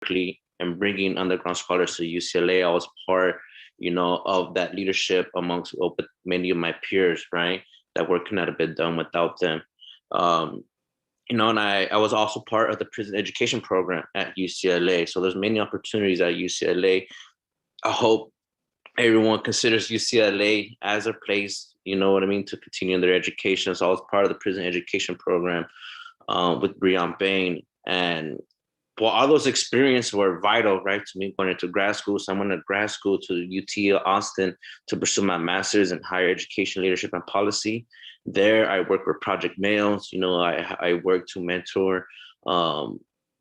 specifically and bringing underground scholars to UCLA. I was part, of that leadership amongst many of my peers, right? That work could not have been done without them. And I was also part of the prison education program at UCLA. So there's many opportunities at UCLA. I hope everyone considers UCLA as a place, to continue their education. So I was part of the prison education program with Breon Bain. And all those experiences were vital, right, to me going into grad school. So I went to grad school to UT Austin to pursue my master's in higher education leadership and policy. There, I worked with Project Males. I worked to mentor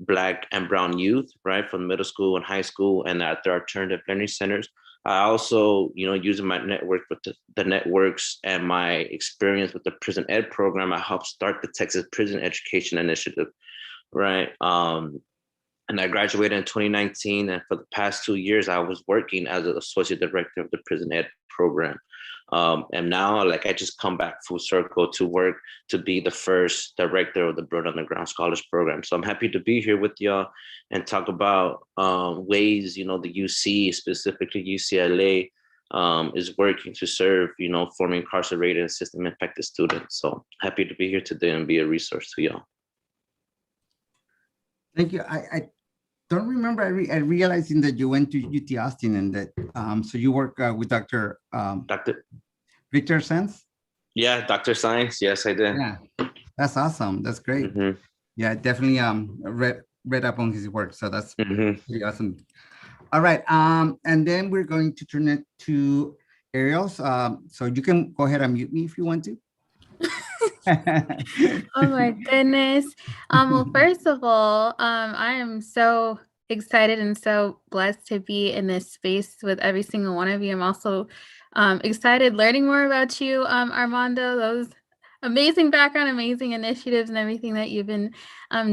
Black and Brown youth, right, from middle school and high school, and at their alternative learning centers. I also, using my network with the networks and my experience with the prison ed program, I helped start the Texas Prison Education Initiative, right? And I graduated in 2019. And for the past 2 years, I was working as an associate director of the prison ed program. And now, I just come back full circle to work to be the first director of the Broad Underground Scholars Program. So I'm happy to be here with y'all and talk about ways, the UC, specifically UCLA, is working to serve, former incarcerated and system impacted students. So happy to be here today and be a resource to y'all. Thank you. I don't remember. I realizing that you went to UT Austin and that so you work with Dr. Victor Sands. Yeah, Dr. Science. Yes, I did. Yeah, that's awesome. That's great. Mm-hmm. Yeah, definitely read up on his work. So that's pretty awesome. All right. And then we're going to turn it to Ariel. So you can go ahead and mute me if you want to. Oh my goodness. Well, first of all, I am so excited and so blessed to be in this space with every single one of you. I'm also excited learning more about you, Armando, those amazing background, amazing initiatives and everything that you've been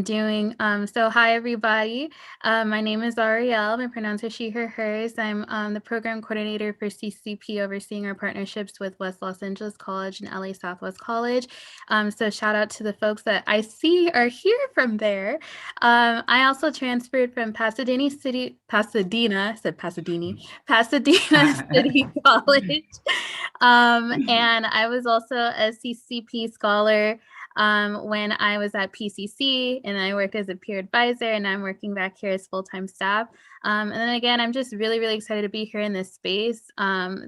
doing. So hi, everybody. My name is Ariel. My pronouns are she, her, hers. I'm the program coordinator for CCCP, overseeing our partnerships with West Los Angeles College and LA Southwest College. So shout out to the folks that I see are here from there. I also transferred from Pasadena City College. And I was also a CCP scholar when I was at PCC, and I worked as a peer advisor, and I'm working back here as full-time staff. And then again, I'm just really, really excited to be here in this space.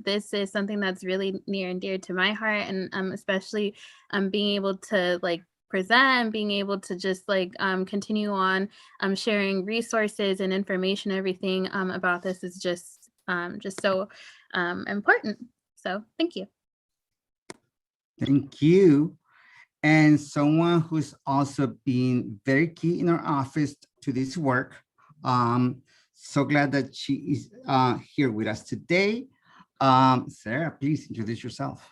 This is something that's really near and dear to my heart, and especially being able to present, being able to just continue on sharing resources and information, everything about this is just so important. So thank you. Thank you. And someone who's also been very key in our office to this work. So glad that she is here with us today. Sarah, please introduce yourself.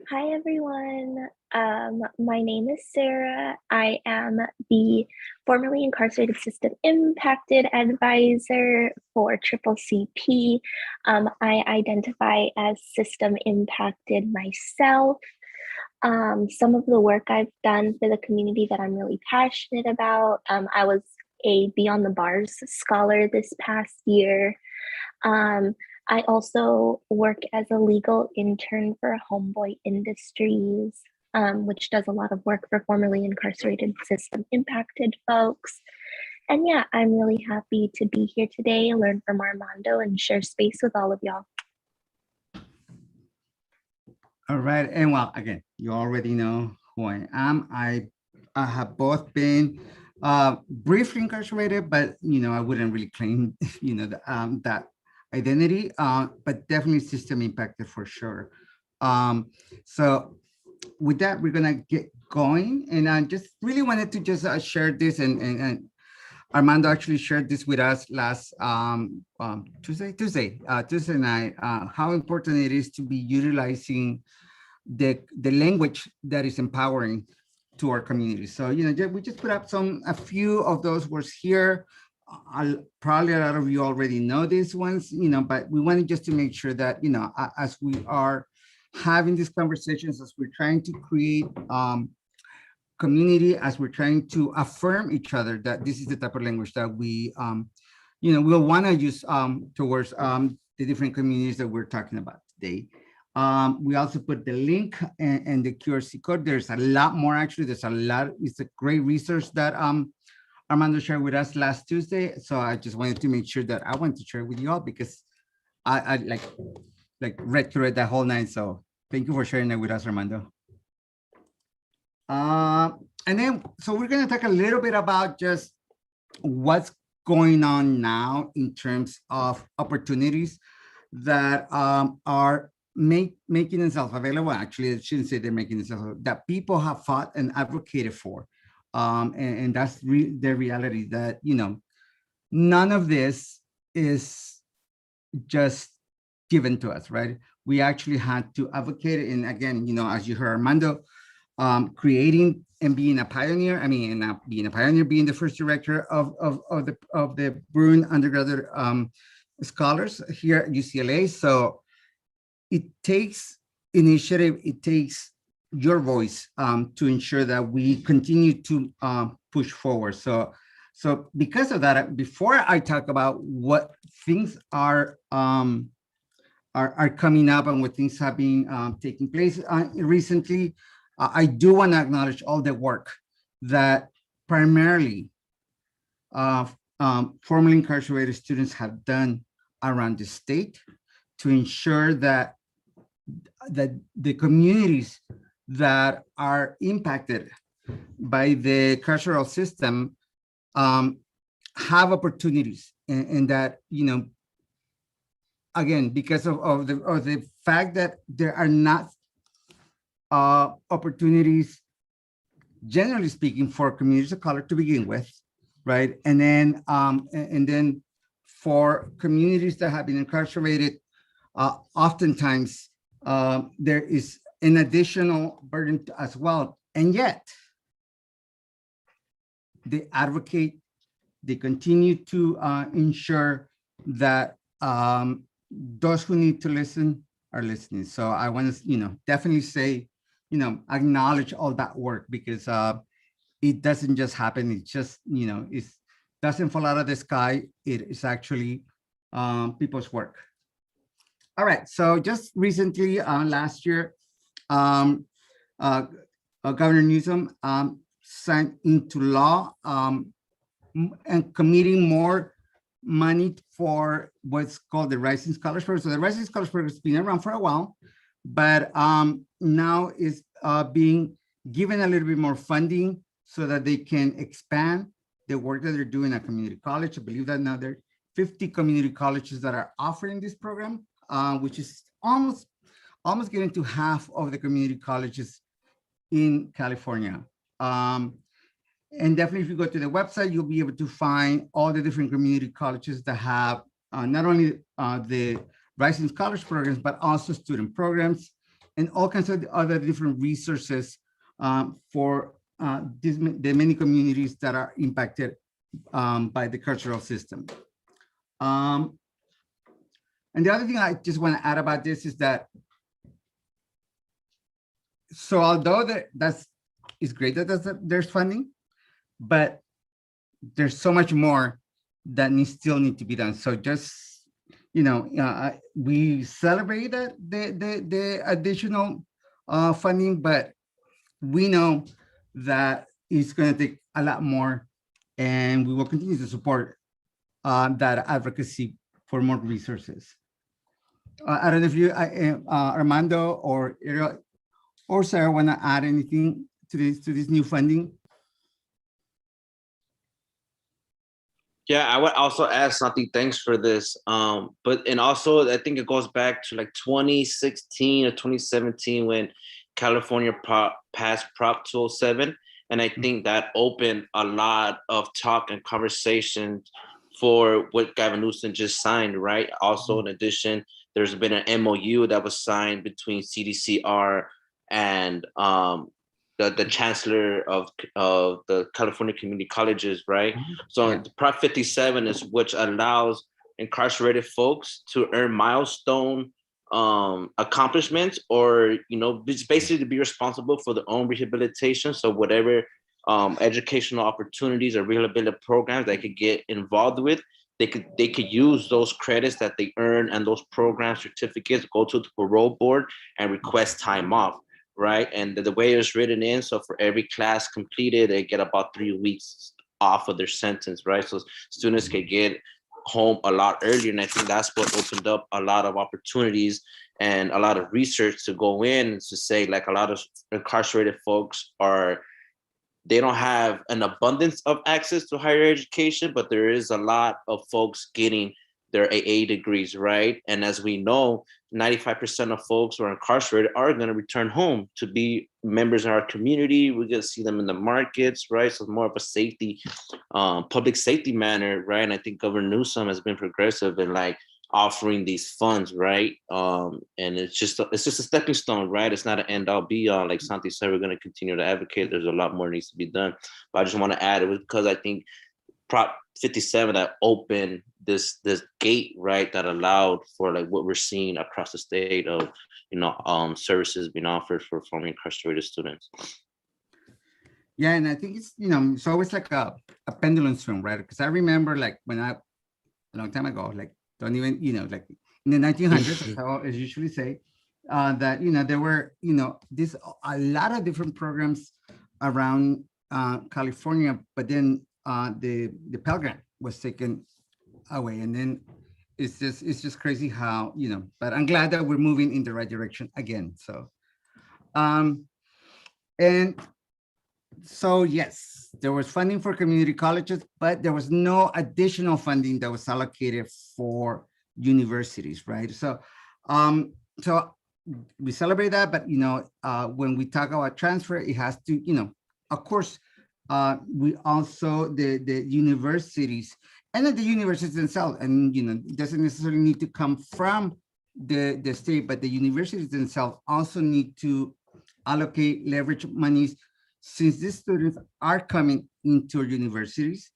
Hi, everyone. My name is Sarah. I am the formerly incarcerated system impacted advisor for CCCP. I identify as system impacted myself. Some of the work I've done for the community that I'm really passionate about. I was a Beyond the Bars scholar this past year. I also work as a legal intern for Homeboy Industries, which does a lot of work for formerly incarcerated system impacted folks. And yeah, I'm really happy to be here today, learn from Armando, and share space with all of y'all. All right, and well, again, you already know who I am. I have both been briefly incarcerated, but I wouldn't really claim that identity, but definitely system impacted for sure. So with that, we're gonna get going, and I just really wanted to just share this, and Armando actually shared this with us last Tuesday night, how important it is to be utilizing the language that is empowering to our community. So, we just put up a few of those words here. Probably a lot of you already know these ones, but we wanted just to make sure that, as we are having these conversations, as we're trying to create community, as we're trying to affirm each other that this is the type of language that we, we'll want to use towards the different communities that we're talking about today. We also put the link and the QRC code. There's a lot more, actually. There's a lot. It's a great resource that Armando shared with us last Tuesday. So I just wanted to make sure that I want to share with you all, because I read through it the whole night. So thank you for sharing that with us, Armando. And then, so we're going to talk a little bit about just what's going on now in terms of opportunities that are making themselves available. Actually, I shouldn't say they're making themselves available, that people have fought and advocated for. And that's the reality that, none of this is just given to us, right? We actually had to advocate. And again, as you heard Armando, creating and being a pioneer. I mean, being a pioneer, being the first director of the Bruin undergraduate scholars here at UCLA. So it takes initiative, it takes your voice to ensure that we continue to push forward. So because of that, before I talk about what things are coming up and what things have been taking place recently, I do want to acknowledge all the work that primarily formerly incarcerated students have done around the state to ensure that the communities that are impacted by the carceral system have opportunities, and that, again, because of the fact that there are not opportunities, generally speaking, for communities of color to begin with, right? And then for communities that have been incarcerated, oftentimes there is an additional burden as well. And yet they advocate, they continue to ensure that those who need to listen are listening. So I want to, definitely say, acknowledge all that work, because it doesn't just happen. It just, it doesn't fall out of the sky. It is actually people's work. All right. So just recently, last year, Governor Newsom signed into law and committing more money for what's called the Rising Scholars Program. So the Rising Scholars Program has been around for a while, but now is being given a little bit more funding so that they can expand the work that they're doing at community college. I believe that now there are 50 community colleges that are offering this program, which is almost getting to half of the community colleges in California. And definitely, if you go to the website, you'll be able to find all the different community colleges that have not only the Rising Scholars programs, but also student programs and all kinds of other different resources for the many communities that are impacted by the cultural system. And the other thing I just want to add about this is that, so although it's great that there's funding, but there's so much more that still need to be done. So just, we celebrate the additional funding, but we know that it's going to take a lot more, and we will continue to support that advocacy for more resources. I don't know if you, Armando or Ariel or Sarah, want to add anything to this new funding? Yeah, I would also add something. Thanks for this. And also I think it goes back to like 2016 or 2017 when California passed Prop 207. And I think that opened a lot of talk and conversation for what Gavin Newsom just signed, right? Also, in addition, there's been an MOU that was signed between CDCR and the chancellor of the California community colleges, right? So Prop 57 is which allows incarcerated folks to earn milestone accomplishments, or just basically to be responsible for their own rehabilitation. So whatever educational opportunities or rehabilitative programs they could get involved with, they could use those credits that they earn and those program certificates, go to the parole board and request time off, right? And the way it was written in, so for every class completed, they get about 3 weeks off of their sentence, right? So students could get home a lot earlier. And I think that's what opened up a lot of opportunities and a lot of research to go in to say, like, a lot of incarcerated folks they don't have an abundance of access to higher education, but there is a lot of folks getting their AA degrees, right? And as we know, 95% of folks who are incarcerated are going to return home to be members in our community. We're going to see them in the markets, right? So it's more of a safety, public safety manner, right? And I think Governor Newsom has been progressive in like offering these funds, right? And it's just a stepping stone, right? It's not an end all be all. Like Santi said, we're going to continue to advocate. There's a lot more needs to be done, but I just want to add it because I think Prop 57 that opened this gate, right, that allowed for like what we're seeing across the state of services being offered for formerly incarcerated students. Yeah, and I think it's always like a pendulum swing, right? Because I remember like a long time ago, like don't even like in the 1900s, as I always usually say, that there were a lot of different programs around California, but then the Pell Grant was taken away, and then it's just crazy how but I'm glad that we're moving in the right direction again. So and so yes, there was funding for community colleges, but there was no additional funding that was allocated for universities, right? So so we celebrate that, but when we talk about transfer, it has to of course we also the universities and then the universities themselves, and it doesn't necessarily need to come from the state, but the universities themselves also need to allocate leverage monies. Since these students are coming into our universities,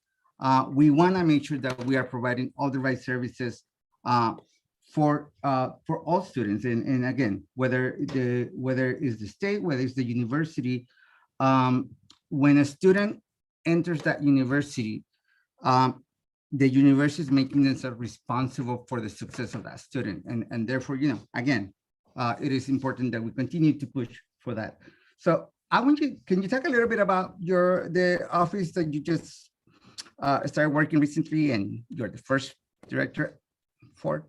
we want to make sure that we are providing all the right services for all students. And again, whether it's the state, whether it's the university, when a student enters that university, the university is making themselves responsible for the success of that student. And therefore, again, it is important that we continue to push for that. So can you talk a little bit about the office that you just started working recently and you're the first director for,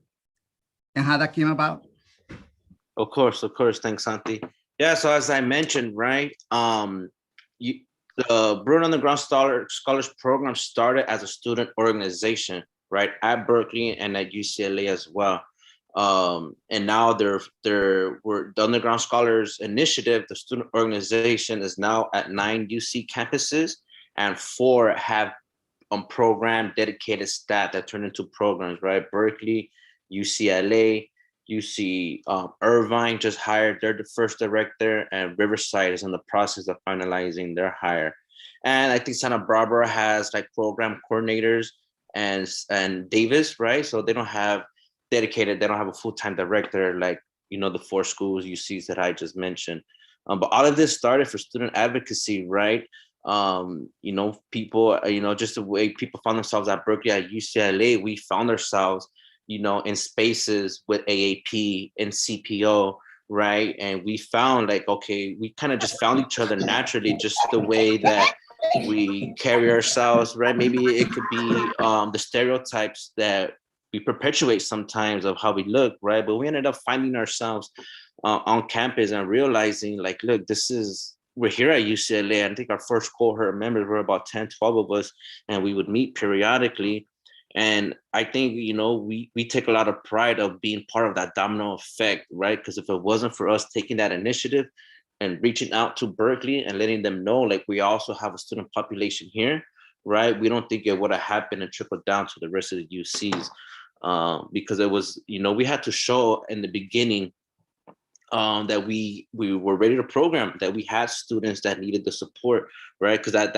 and how that came about? Of course. Thanks, Santi. Yeah, so as I mentioned, right, the Bruin Underground Scholars Program started as a student organization, right, at Berkeley and at UCLA as well. And now the Underground Scholars Initiative, the student organization, is now at 9 UC campuses, and 4 have program dedicated staff that turn into programs, right? Berkeley, UCLA, UC Irvine just hired their first director, and Riverside is in the process of finalizing their hire. And I think Santa Barbara has like program coordinators and Davis, right? So they don't have a full-time director like the 4 schools UCs that I just mentioned. But all of this started for student advocacy, right? People, just the way people found themselves at Berkeley, at UCLA, we found ourselves in spaces with AAP and CPO, right? And we found like, okay, we kind of just found each other naturally, just the way that we carry ourselves, right? Maybe it could be the stereotypes that we perpetuate sometimes of how we look, right? But we ended up finding ourselves on campus and realizing like, look, we're here at UCLA. I think our first cohort members were about 10, 12 of us, and we would meet periodically. And I think, we take a lot of pride of being part of that domino effect, right? Because if it wasn't for us taking that initiative and reaching out to Berkeley and letting them know, like, we also have a student population here, right? We don't think it would have happened and trickled down to the rest of the UCs. Because it was, we had to show in the beginning that we were ready to program, that we had students that needed the support, right? Because that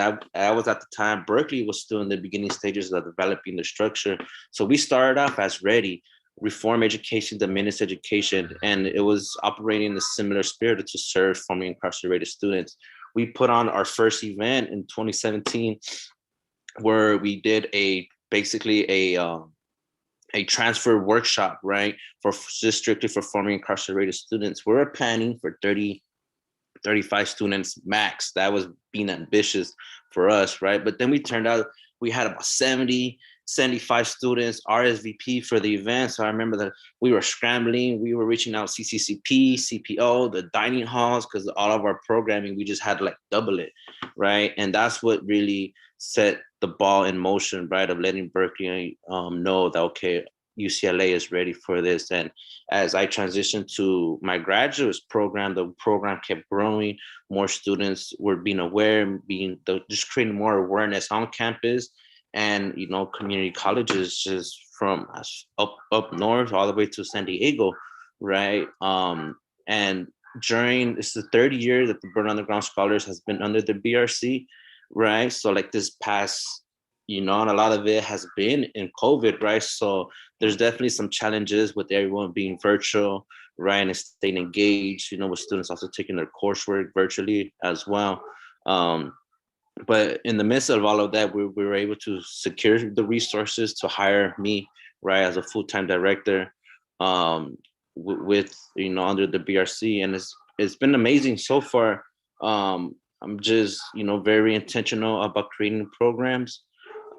was at the time, Berkeley was still in the beginning stages of developing the structure. So we started off as ready. reform education, diminished education, and it was operating in a similar spirit to serve formerly incarcerated students. We put on our first event in 2017, where we did basically a transfer workshop, right, for just strictly for formerly incarcerated students. We were planning for 35 students max. That was being ambitious for us, right? But then we turned out we had about 75 students RSVP for the event. So I remember that we were scrambling. We were reaching out CCCP, CPO, the dining halls, because all of our programming, we just had to like double it, right? And that's what really set the ball in motion, right? Of letting Berkeley know that, okay, UCLA is ready for this. And as I transitioned to my graduate program, the program kept growing. More students were being aware, just creating more awareness on campus. And community colleges just from up north all the way to San Diego, right? And it's the third year that the Burn Underground Scholars has been under the BRC, right? So like this past, and a lot of it has been in COVID, right? So there's definitely some challenges with everyone being virtual, right? And staying engaged, with students also taking their coursework virtually as well. But in the midst of all of that, we were able to secure the resources to hire me, right, as a full-time director, with under the BRC, and it's been amazing so far. I'm just very intentional about creating programs,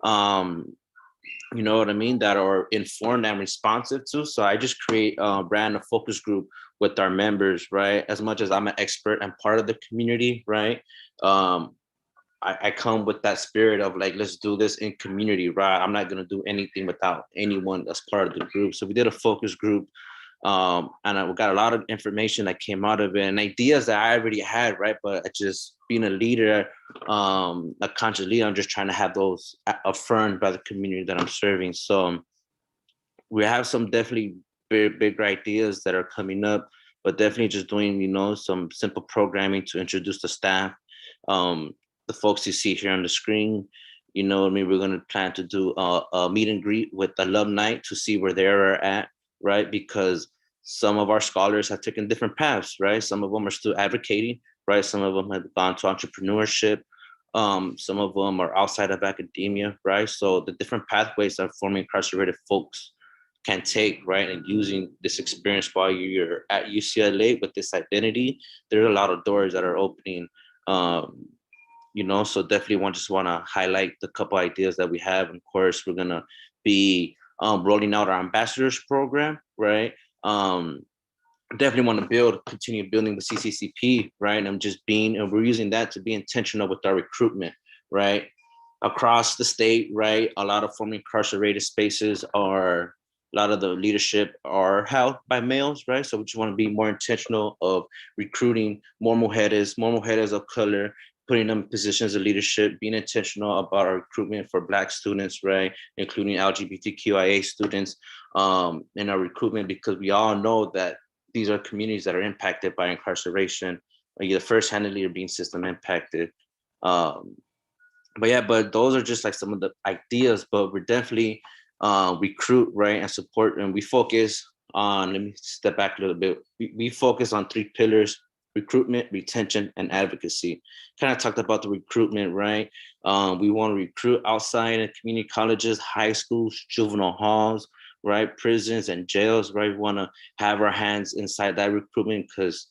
you know what I mean, that are informed and responsive to. So I just ran a focus group with our members, right? As much as I'm an expert and part of the community, right? I come with that spirit of like, let's do this in community, right? I'm not gonna do anything without anyone that's part of the group. So we did a focus group, and I got a lot of information that came out of it and ideas that I already had, right? But just being a leader, a conscious leader, I'm just trying to have those affirmed by the community that I'm serving. So we have some definitely big ideas that are coming up, but definitely just doing, some simple programming to introduce the staff. The folks you see here on the screen, we're going to plan to do a meet and greet with alumni to see where they're at, right? Because some of our scholars have taken different paths, right? Some of them are still advocating, right? Some of them have gone to entrepreneurship. Some of them are outside of academia, right? So the different pathways that formerly incarcerated folks can take, right? And using this experience while you're at UCLA with this identity, there's a lot of doors that are opening. So definitely want to highlight the couple ideas that we have. And of course, we're gonna be rolling out our ambassadors program, right? Definitely want to continue building the CCCP, right? And we're using that to be intentional with our recruitment, right? Across the state, right? A lot of formerly incarcerated spaces a lot of the leadership are held by males, right? So we just want to be more intentional of recruiting more mujeres of color, putting them in positions of leadership, being intentional about our recruitment for Black students, right? Including LGBTQIA students in our recruitment, because we all know that these are communities that are impacted by incarceration, either first-handedly or being system impacted. But those are just like some of the ideas, but we're definitely recruit, right, and support, and we focus on, let me step back a little bit. We focus on 3 pillars: recruitment, retention, and advocacy. Kind of talked about the recruitment, right? We want to recruit outside of community colleges, high schools, juvenile halls, right? Prisons and jails, right? We want to have our hands inside that recruitment, because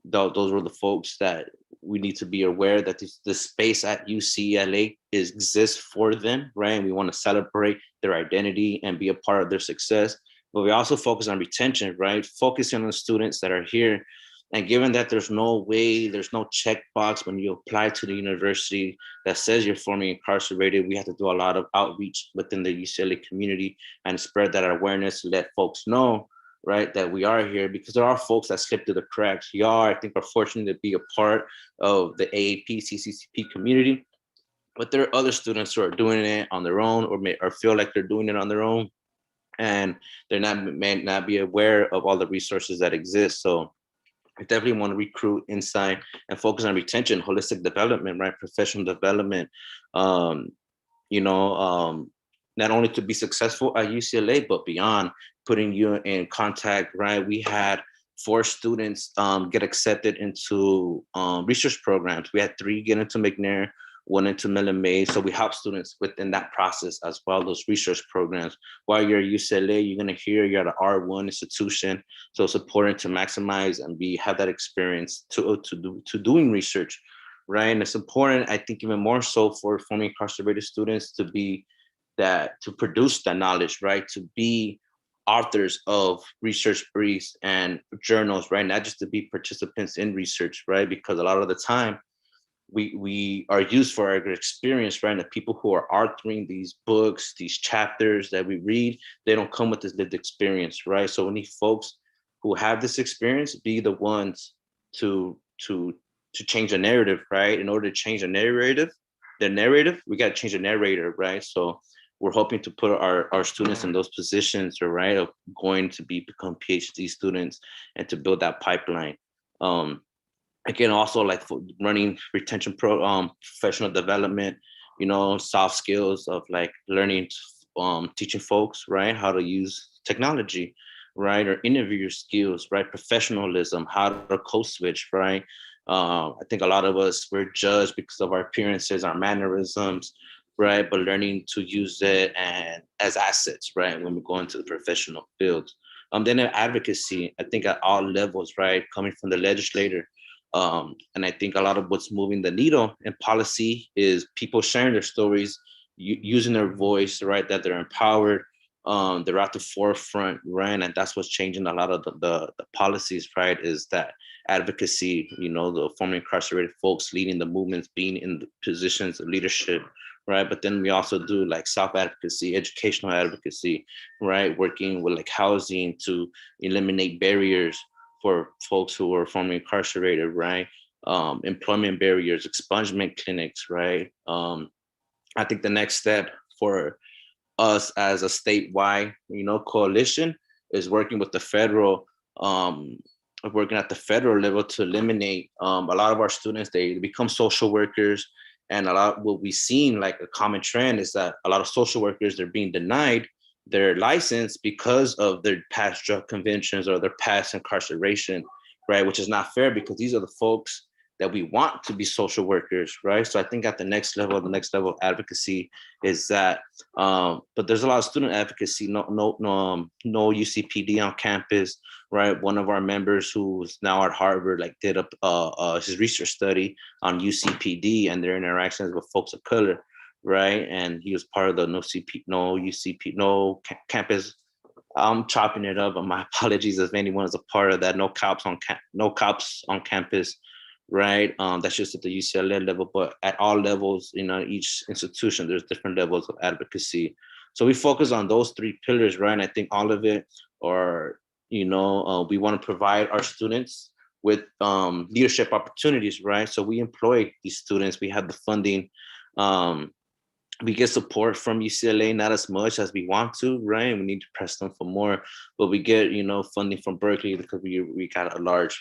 those were the folks that we need to be aware that the space at UCLA exists for them, right? And we want to celebrate their identity and be a part of their success. But we also focus on retention, right? Focusing on the students that are here. And given that there's no checkbox when you apply to the university that says you're formerly incarcerated, we have to do a lot of outreach within the UCLA community and spread that awareness to let folks know, right, that we are here, because there are folks that slip through the cracks. I think, are fortunate to be a part of the AAP CCCP community, but there are other students who are doing it on their own or feel like they're doing it on their own, and may not be aware of all the resources that exist. So I definitely want to recruit inside and focus on retention, holistic development, right? Professional development, not only to be successful at UCLA, but beyond, putting you in contact, right? We had 4 students get accepted into research programs. We had 3 get into McNair, 1 into Mellon May. So we help students within that process as well, those research programs. While you're at UCLA, you're gonna hear you're at an R1 institution. So it's important to maximize and have that experience to doing research, right? And it's important, I think, even more so for formerly incarcerated students to produce that knowledge, right? To be authors of research briefs and journals, right? Not just to be participants in research, right? Because a lot of the time we are used for our experience, right? And the people who are authoring these books, these chapters that we read, they don't come with this lived experience, right? So we need folks who have this experience be the ones to change the narrative, right? In order to change the narrative, we got to change the narrator, right? So we're hoping to put our students in those positions, right, of going to become PhD students and to build that pipeline. Again, also like for running retention professional development, soft skills of like learning, teaching folks, right, how to use technology, right, or interview skills, right, professionalism, how to code switch, right. I think a lot of us, we're judged because of our appearances, our mannerisms, right? But learning to use it and as assets, right? When we go into the professional fields. Then advocacy, I think at all levels, right? Coming from the legislator. And I think a lot of what's moving the needle in policy is people sharing their stories, using their voice, right? That they're empowered, they're at the forefront, right? And that's what's changing a lot of the policies, right? Is that advocacy, the formerly incarcerated folks leading the movements, being in the positions of leadership, right? But then we also do like self-advocacy, educational advocacy, right? Working with like housing to eliminate barriers for folks who are formerly incarcerated, right? Employment barriers, expungement clinics, right? I think the next step for us as a statewide, coalition is working with the federal, working at the federal level to eliminate a lot of our students, they become social workers. And a lot what we've seen, like a common trend, is that a lot of social workers, they're being denied their license because of their past drug convictions or their past incarceration, right? Which is not fair because these are the folks that we want to be social workers, right? So I think at the next level of advocacy is that, but there's a lot of student advocacy, no UCPD on campus, right? One of our members who's now at Harvard, like did his research study on UCPD and their interactions with folks of color, right? And he was part of the no campus. I'm chopping it up, but my apologies if anyone is a part of that. No cops on campus, right? That's just at the UCLA level, but at all levels, each institution, there's different levels of advocacy. So we focus on those 3 pillars, right? And I think all of it are, we want to provide our students with leadership opportunities, right? So we employ these students, we have the funding, we get support from UCLA, not as much as we want to, right? We need to press them for more, but we get, funding from Berkeley because we got a large,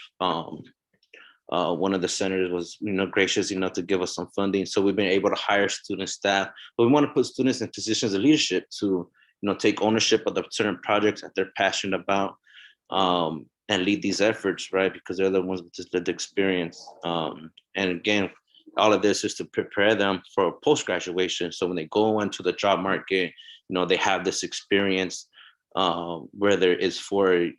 one of the centers was, gracious enough to give us some funding. So we've been able to hire student staff, but we want to put students in positions of leadership to, take ownership of the certain projects that they're passionate about, and lead these efforts, right? Because they're the ones with this lived experience. And again, all of this is to prepare them for post-graduation. So when they go into the job market, they have this experience, whether it's for,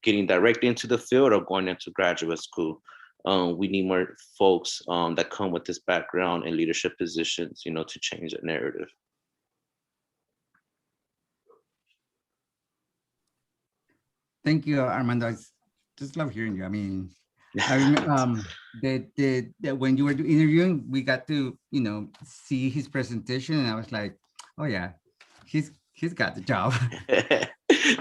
getting directly into the field or going into graduate school. We need more folks that come with this background in leadership positions, to change the narrative. Thank you, Armando. I just love hearing you. I mean, when you were interviewing, we got to, see his presentation, and I was like, oh yeah, he's got the job.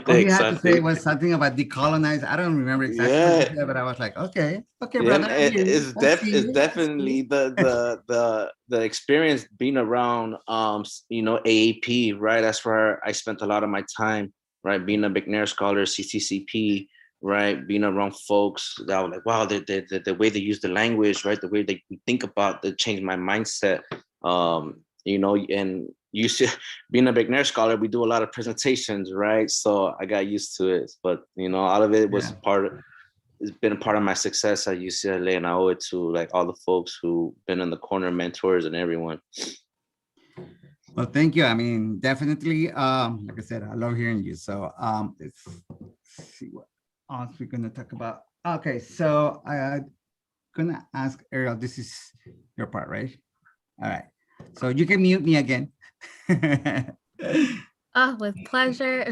All he had to say was something about decolonize. I don't remember exactly what he said, but I was like, okay, brother. It's definitely the experience being around, AAP, right? That's where I spent a lot of my time, right? Being a McNair scholar, CCCP, right? Being around folks that were like, wow, the way they use the language, right? The way they think about, that changed my mindset, and being a beginner scholar, we do a lot of presentations, right? So I got used to it, but all of it was it's been a part of my success at UCLA, and I owe it to like all the folks who've been in the corner, mentors, and everyone. Well, thank you. I mean, definitely, like I said, I love hearing you. So let's see what else we're gonna talk about. Okay, so I'm gonna ask Ariel, this is your part, right? All right. So you can mute me again. Oh, with pleasure.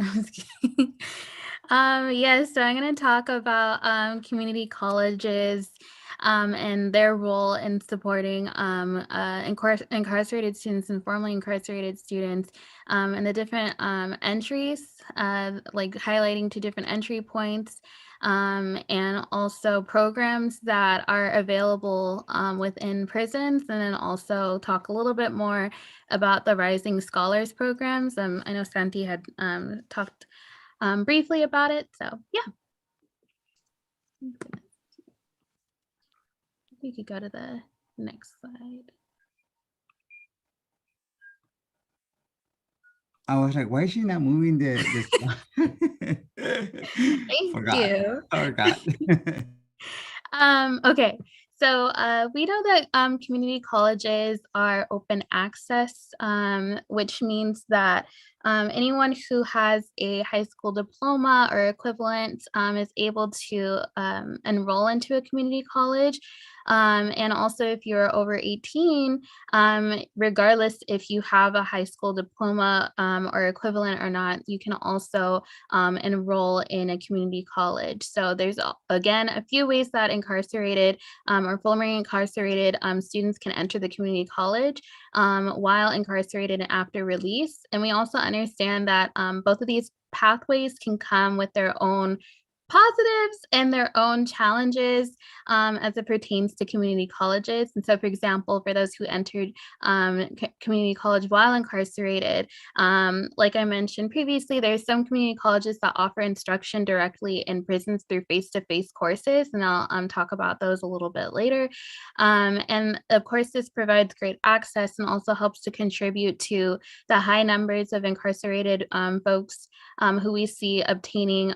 Yes, so I'm going to talk about community colleges and their role in supporting incarcerated students and formerly incarcerated students and the different entries, like highlighting 2 different entry points, and also programs that are available within prisons, and then also talk a little bit more about the Rising Scholars programs. I know Santi had talked briefly about it, so yeah. We could go to the next slide. I was like, why is she not moving this? Thank you. Forgot. Okay, so we know that community colleges are open access, which means that anyone who has a high school diploma or equivalent is able to enroll into a community college. And also if you're over 18, regardless if you have a high school diploma or equivalent or not, you can also enroll in a community college. So there's, again, a few ways that incarcerated or formerly incarcerated students can enter the community college while incarcerated and after release. And we also understand that both of these pathways can come with their own positives and their own challenges as it pertains to community colleges. And so, for example, for those who entered community college while incarcerated, like I mentioned previously, there's some community colleges that offer instruction directly in prisons through face-to-face courses, and I'll talk about those a little bit later. And of course, this provides great access and also helps to contribute to the high numbers of incarcerated folks who we see obtaining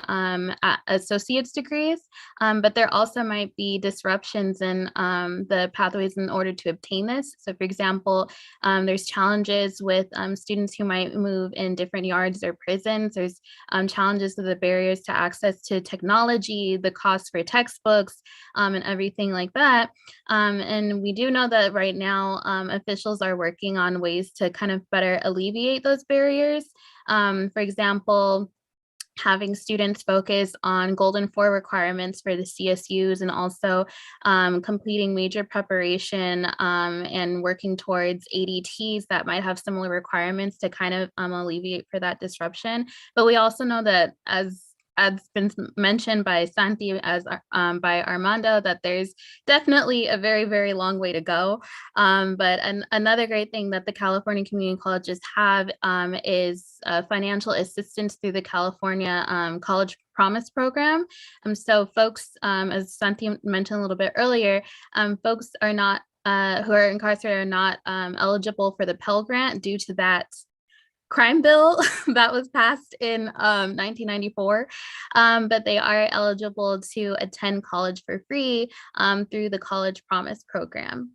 associate's degrees, but there also might be disruptions in the pathways in order to obtain this. So for example, there's challenges with students who might move in different yards or prisons. There's challenges with the barriers to access to technology, the cost for textbooks, and everything like that. And we do know that right now officials are working on ways to kind of better alleviate those barriers. For example, having students focus on Golden 4 requirements for the CSUs and also completing major preparation and working towards ADTs that might have similar requirements to kind of alleviate for that disruption. But we also know that, as been mentioned by Santi, as by Armando, that there's definitely a very, very long way to go. But another great thing that the California community colleges have is financial assistance through the California College Promise program. So folks, as Santi mentioned a little bit earlier, folks are not who are incarcerated are not eligible for the Pell Grant due to that crime bill that was passed in 1994, but they are eligible to attend college for free through the College Promise program.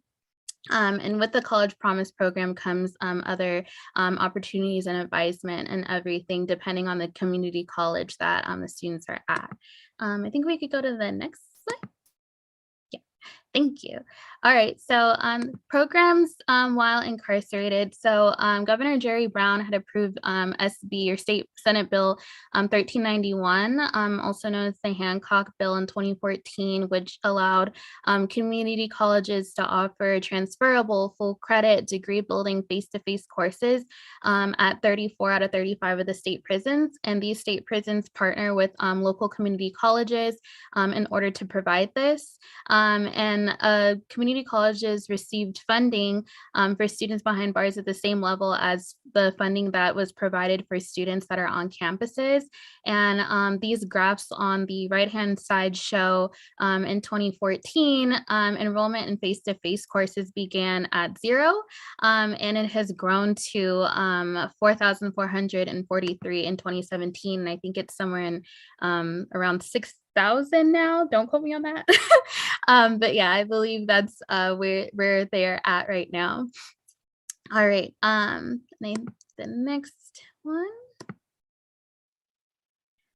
And with the College Promise program comes other opportunities and advisement and everything, depending on the community college that the students are at. I think we could go to the next slide. Thank you. All right, so programs while incarcerated. So Governor Jerry Brown had approved SB or State Senate Bill 1391, also known as the Hancock Bill in 2014, which allowed community colleges to offer transferable full credit degree building face-to-face courses at 34 out of 35 of the state prisons. And these state prisons partner with local community colleges in order to provide this. And and community colleges received funding for students behind bars at the same level as the funding that was provided for students that are on campuses. And these graphs on the right-hand side show in 2014, enrollment in face-to-face courses began at 0, and it has grown to 4,443 in 2017. And I think it's somewhere in around 6,000 now. Don't quote me on that. But yeah, I believe that's where they're at right now. All right, the next one.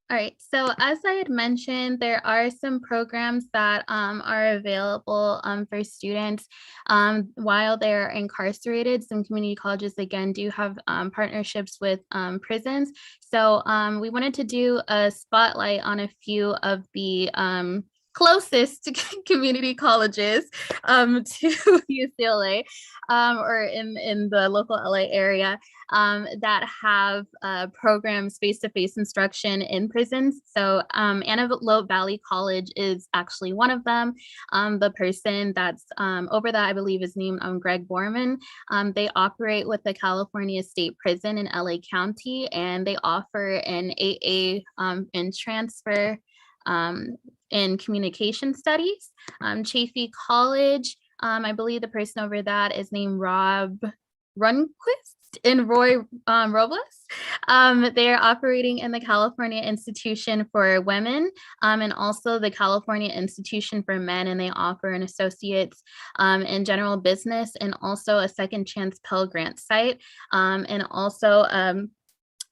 All right, so as I had mentioned, there are some programs that are available for students while they're incarcerated. Some community colleges, again, do have partnerships with prisons. So we wanted to do a spotlight on a few of the closest community colleges to UCLA or in the local LA area that have programs face-to-face instruction in prisons. So Antelope Valley College is actually one of them. The person that's over that, I believe, is named Greg Borman. They operate with the California State Prison in LA County, and they offer an AA and transfer in communication studies. Chaffey College, I believe the person over that is named Rob Runquist and Roy Robles. They're operating in the California Institution for Women and also the California Institution for Men, and they offer an associate's in general business and also a second chance Pell Grant site, and also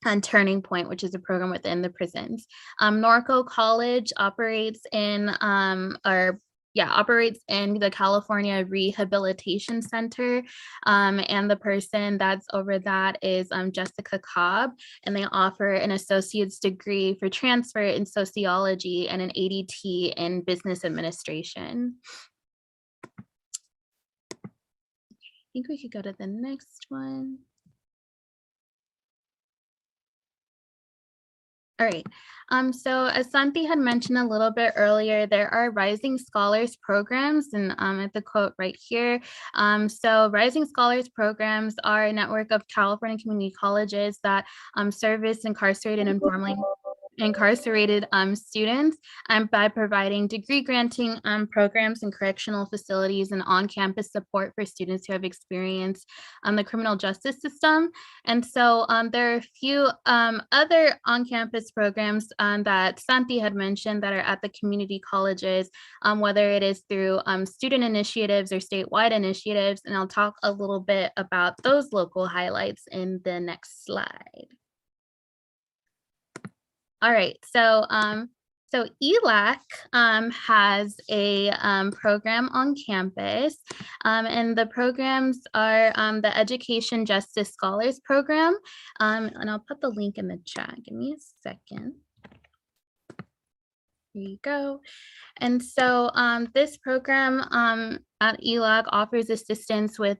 and Turning Point, which is a program within the prisons. Norco College operates in operates in the California Rehabilitation Center, and the person that's over that is Jessica Cobb, and they offer an associate's degree for transfer in sociology and an ADT in business administration. I think we could go to the next one. All right, so as Santi had mentioned a little bit earlier, there are Rising Scholars programs, and at the quote right here. So Rising Scholars programs are a network of California community colleges that service incarcerated and formerly incarcerated students by providing degree granting programs in correctional facilities and on-campus support for students who have experienced the criminal justice system. And so there are a few other on-campus programs that Santi had mentioned that are at the community colleges, whether it is through student initiatives or statewide initiatives. And I'll talk a little bit about those local highlights in the next slide. All right, so ELAC has a program on campus, and the programs are the Education Justice Scholars Program, and I'll put the link in the chat. Give me a second. Here you go. And so this program at ELAC offers assistance with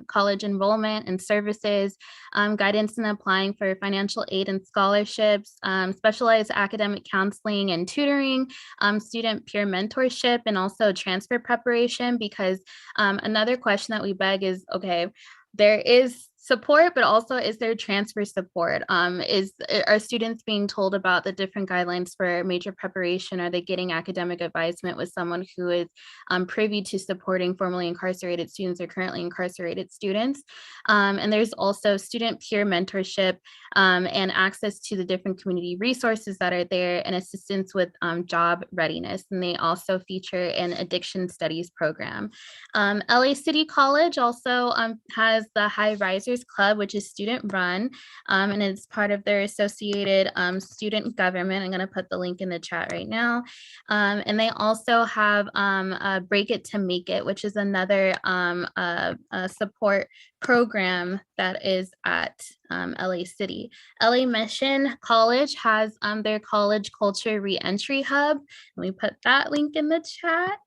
college enrollment and services, guidance in applying for financial aid and scholarships, specialized academic counseling and tutoring, student peer mentorship, and also transfer preparation. Because another question that we beg is, okay, there is support, but also is there transfer support? Are students being told about the different guidelines for major preparation? Are they getting academic advisement with someone who is privy to supporting formerly incarcerated students or currently incarcerated students? And there's also student peer mentorship and access to the different community resources that are there and assistance with job readiness. And they also feature an addiction studies program. LA City College also has the High Risers Club, which is student run, and it's part of their associated student government. I'm going to put the link in the chat right now. And they also have Break It to Make It, which is another support program that is at LA City. LA Mission College has their College Culture Reentry Hub. Let me put that link in the chat.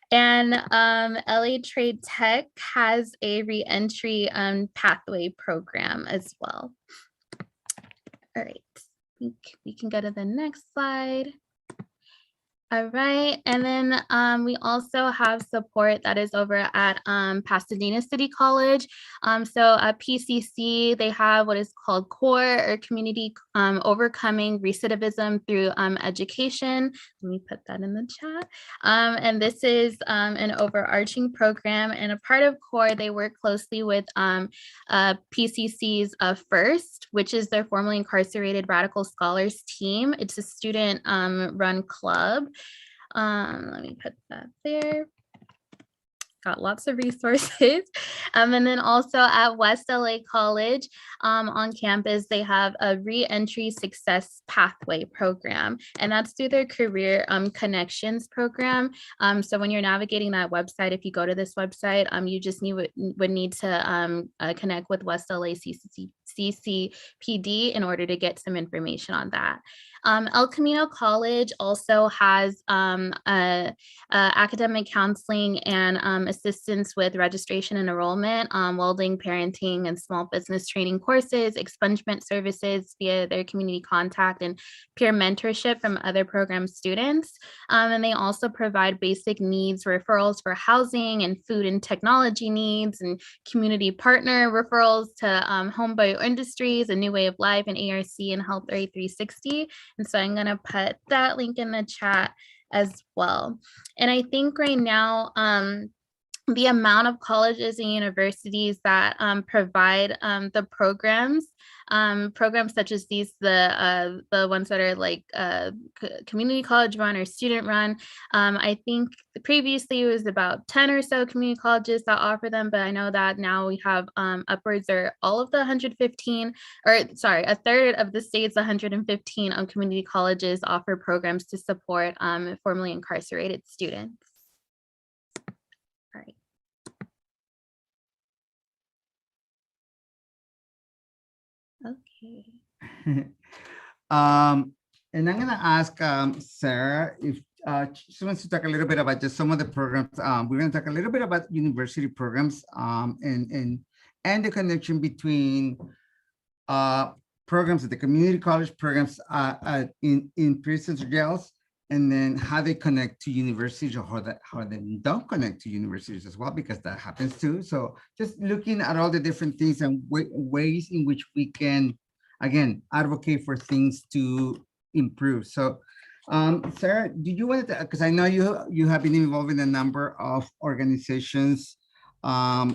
And LA Trade Tech has a reentry pathway program as well. All right, I think we can go to the next slide. All right. And then we also have support that is over at Pasadena City College. So at PCC, they have what is called CORE, or Community Overcoming Recidivism Through Education. Let me put that in the chat. And this is an overarching program. And a part of CORE, they work closely with PCC's FIRST, which is their formerly incarcerated radical scholars team. It's a student run club. Let me put that there. Got lots of resources. And then also at West LA College on campus, they have a re-entry success pathway program, and that's through their career connections program. So when you're navigating that website, if you go to this website, you just would need to connect with West LA CCPD in order to get some information on that. El Camino College also has academic counseling and assistance with registration and enrollment, welding, parenting, and small business training courses, expungement services via their community contact, and peer mentorship from other program students. And they also provide basic needs referrals for housing and food and technology needs, and community partner referrals to Home Bio Industries, A New Way of Life, and ARC and Health Rate 360. And so I'm going to put that link in the chat as well. And I think right now, the amount of colleges and universities that provide the programs such as these, the ones that are like community college run or student run. I think previously it was about 10 or so community colleges that offer them, but I know that now we have upwards, or all of the 115, or sorry, a third of the state's 115 community colleges offer programs to support formerly incarcerated students. All right. Okay. And I'm gonna ask Sarah if she wants to talk a little bit about just some of the programs. We're gonna talk a little bit about university programs and the connection between programs at the community college programs in prisons or jails, and then how they connect to universities, or how they don't connect to universities as well, because that happens too. So just looking at all the different things and ways in which we can, again, advocate for things to improve. So Sarah, do you want to, because I know you have been involved in a number of organizations at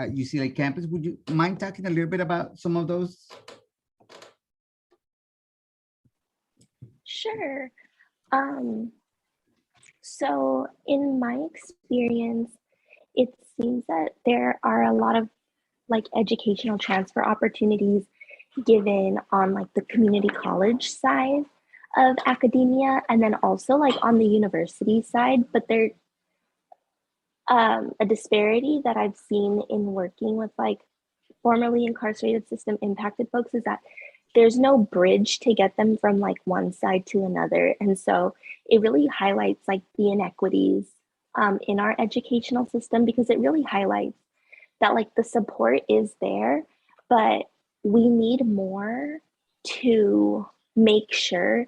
UCLA campus. Would you mind talking a little bit about some of those? Sure. So in my experience, it seems that there are a lot of like educational transfer opportunities given on like the community college side of academia, and then also like on the university side, but there's a disparity that I've seen in working with like formerly incarcerated system impacted folks is that there's no bridge to get them from like one side to another. And so it really highlights like the inequities in our educational system, because it really highlights that like the support is there, but we need more to make sure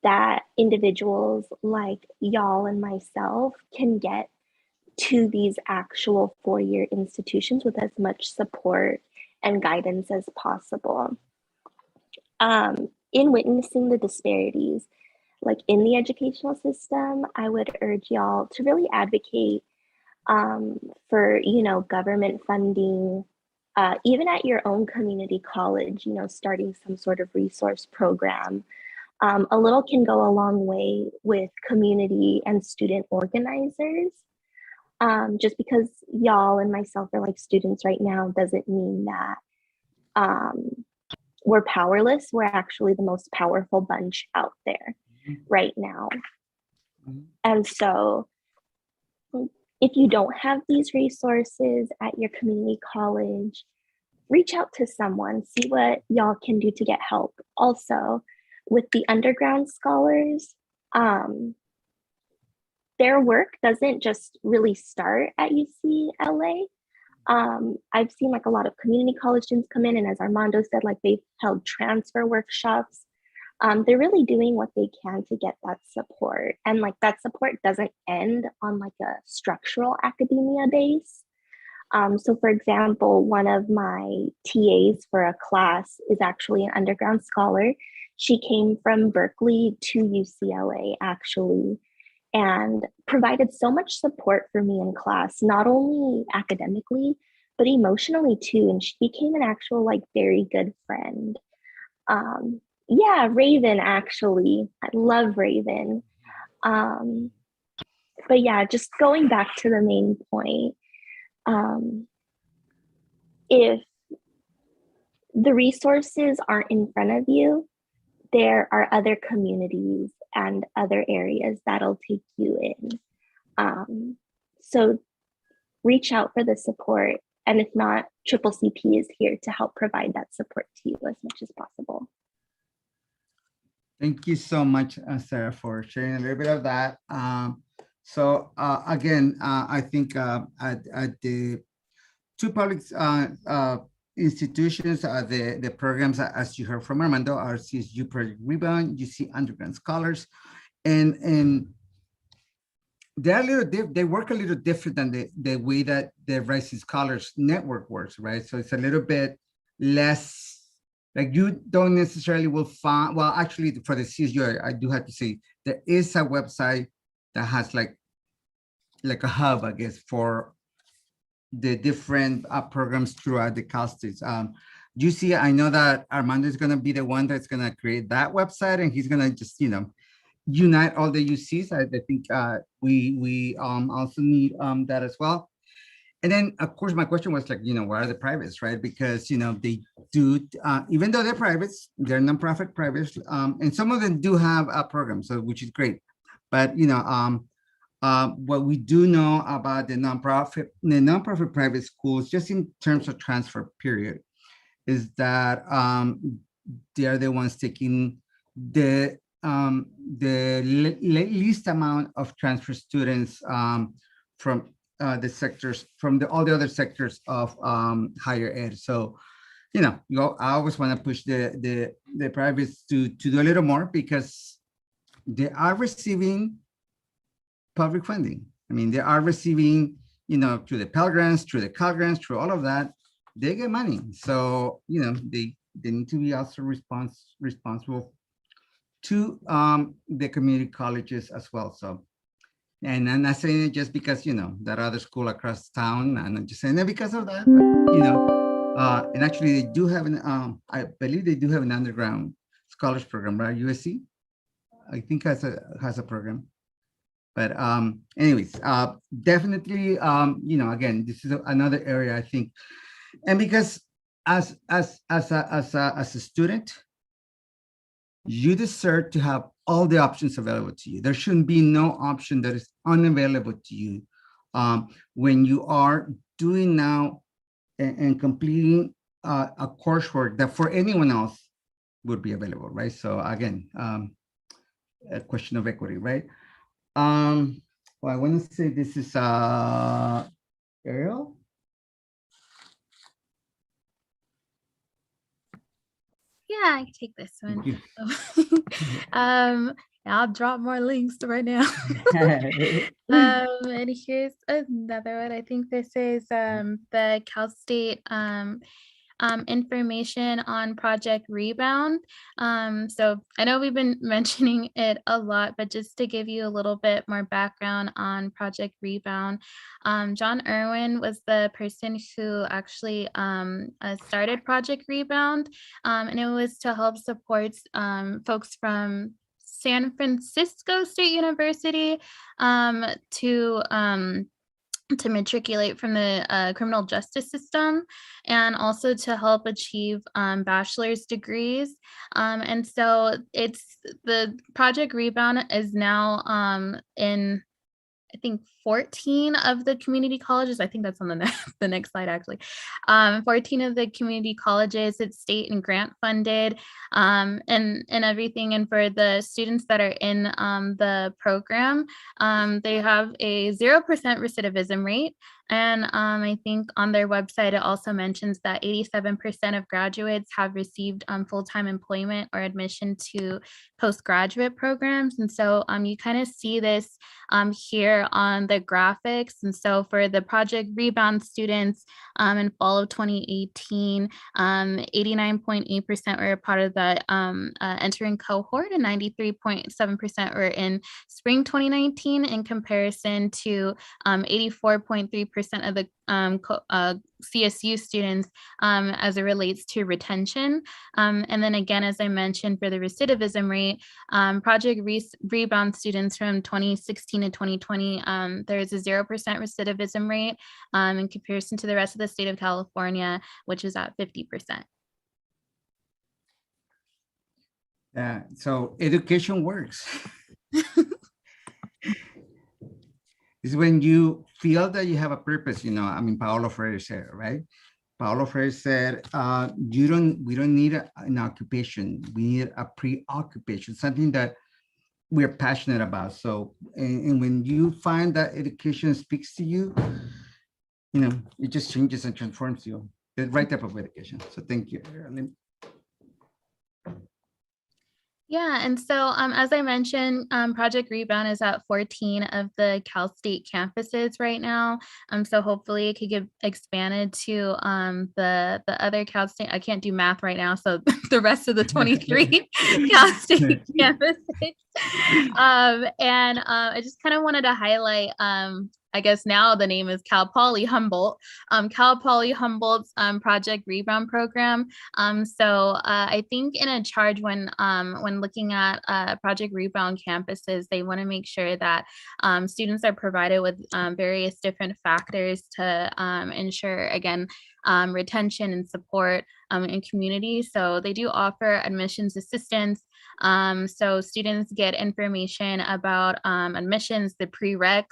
that individuals like y'all and myself can get to these actual four-year institutions with as much support and guidance as possible. In witnessing the disparities, like in the educational system, I would urge y'all to really advocate for, you know, government funding, even at your own community college, you know, starting some sort of resource program. A little can go a long way with community and student organizers. Just because y'all and myself are like students right now doesn't mean that we're powerless. We're actually the most powerful bunch out there right now. And so if you don't have these resources at your community college, reach out to someone, see what y'all can do to get help. Also, with the underground scholars, their work doesn't just really start at UCLA. I've seen like a lot of community college students come in, and as Armando said, like they've held transfer workshops they're really doing what they can to get that support. And like that support doesn't end on like a structural academia base. So for example, one of my TAs for a class is actually an underground scholar. She came from Berkeley to UCLA actually, and provided so much support for me in class, not only academically, but emotionally too. And she became an actual like very good friend. Yeah, Raven actually. I love Raven. But yeah, just going back to the main point, if the resources aren't in front of you, there are other communities and other areas that'll take you in. So reach out for the support. And if not, Triple CP is here to help provide that support to you as much as possible. Thank you so much, Sarah, for sharing a little bit of that. Again, I think at the two public institutions, the programs, as you heard from Armando, are CSU Project Rebound, you see Underground Scholars, and they're a little they work a little different than the way that the Rising Scholars Network works, right? So it's a little bit less, like you don't necessarily will find, well, actually for the CSU, I do have to say, there is a website that has like a hub, I guess, for the different programs throughout the Cal States. You see, I know that Armando is going to be the one that's going to create that website, and he's going to just, unite all the UCs. I think we also need that as well. And then, of course, my question was like, what are the privates, right? Because, they do, even though they're privates, they're nonprofit privates, and some of them do have a program, so which is great. But, what we do know about the nonprofit private schools, just in terms of transfer period, is that they are the ones taking the least amount of transfer students from the sectors, from all the other sectors of higher ed. So, I always want to push the privates to do a little more, because they are receiving public funding. I mean, they are receiving, through the Pell Grants, through the Cal Grants, through all of that, they get money. So, they need to be also responsible to the community colleges as well. So, and I'm not saying it just because, that other school across town, and I'm just saying that because of that, but, and actually they do have I believe they do have an underground scholars program, right? USC, I think has a program. But anyways, definitely, again, this is another area I think, and because as a student, you deserve to have all the options available to you. There shouldn't be no option that is unavailable to you when you are doing now and completing a coursework that for anyone else would be available, right? So again, a question of equity, right? Well, I want to say this is Ariel. Yeah, I can take this one. I'll drop more links right now. And here's another one. I think this is the Cal State information on Project Rebound. So I know we've been mentioning it a lot, but just to give you a little bit more background on Project Rebound, John Irwin was the person who actually started Project Rebound, and it was to help support folks from San Francisco State University to matriculate from the criminal justice system, and also to help achieve bachelor's degrees. And so it's the Project Rebound is now in, I think, 14 of the community colleges. I think that's on the next slide, actually. 14 of the community colleges, it's state and grant funded, and everything. And for the students that are in the program, they have a 0% recidivism rate. And I think on their website, it also mentions that 87% of graduates have received full-time employment or admission to postgraduate programs. And so you kind of see this here on the graphics. And so for the Project Rebound students in fall of 2018, 89.8% were a part of the entering cohort and 93.7% were in spring 2019 in comparison to 84.3% of the CSU students as it relates to retention. And then again, as I mentioned, for the recidivism rate, Project Rebound students from 2016 to 2020, there's a 0% recidivism rate in comparison to the rest of the state of California, which is at 50%. Yeah, so education works. Is when you feel that you have a purpose, you know, I mean, Paulo Freire said, right? Paulo Freire said, we don't need an occupation, we need a preoccupation, something that we're passionate about. So, and when you find that education speaks to you, you know, it just changes and transforms you. The right type of education. So thank you. Yeah, and so as I mentioned, Project Rebound is at 14 of the Cal State campuses right now. So hopefully it could get expanded to the other Cal State. I can't do math right now, so the rest of the 23 Cal State campuses. And I just kind of wanted to highlight. I guess now the name is Cal Poly Humboldt. Cal Poly Humboldt's Project Rebound program. So I think in a charge when looking at Project Rebound campuses, they want to make sure that students are provided with various different factors to ensure, again, retention and support in community. So they do offer admissions assistance. So students get information about admissions, the prereqs,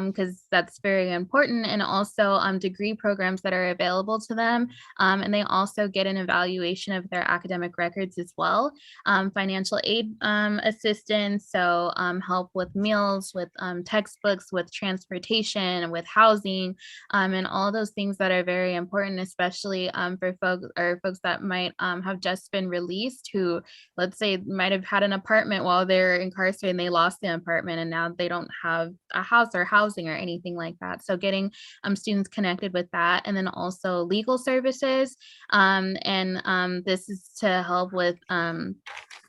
because that's very important, and also degree programs that are available to them. And they also get an evaluation of their academic records as well. Financial aid assistance, so help with meals, with textbooks, with transportation, with housing, and all those things that are very important, especially for folks that might have just been released, who, let's say, might have had an apartment while they're incarcerated and they lost the apartment and now they don't have a house or housing or anything like that. So getting students connected with that, and then also legal services. And this is to help with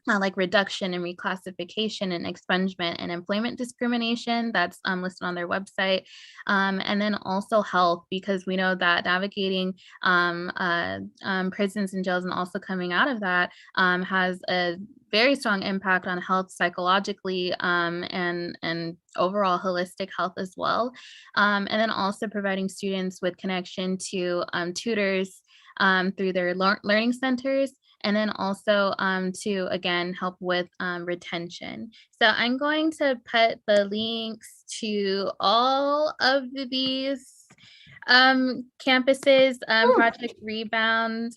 like reduction and reclassification and expungement and employment discrimination that's listed on their website. And then also health, because we know that navigating prisons and jails and also coming out of that has a very strong impact on health psychologically and overall holistic health as well. And then also providing students with connection to tutors through their learning centers. And then also to, again, help with retention. So I'm going to put the links to all of these campuses, Project Rebound.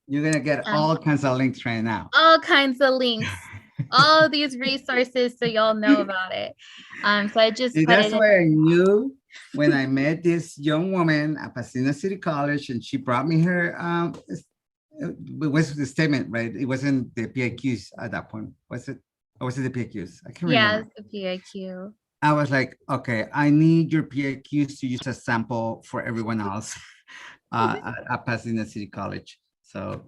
You're going to get all kinds of links right now. All kinds of links, all of these resources, so y'all know about it. So I just that's why I knew when I met this young woman at Pasadena City College, and she brought me her it was the statement, right? It wasn't the PIQs at that point, was it? Or was it the PIQs? I can't remember. Yeah, it's the PIQ. I was like, okay, I need your PIQs to use as sample for everyone else at Pasadena City College. So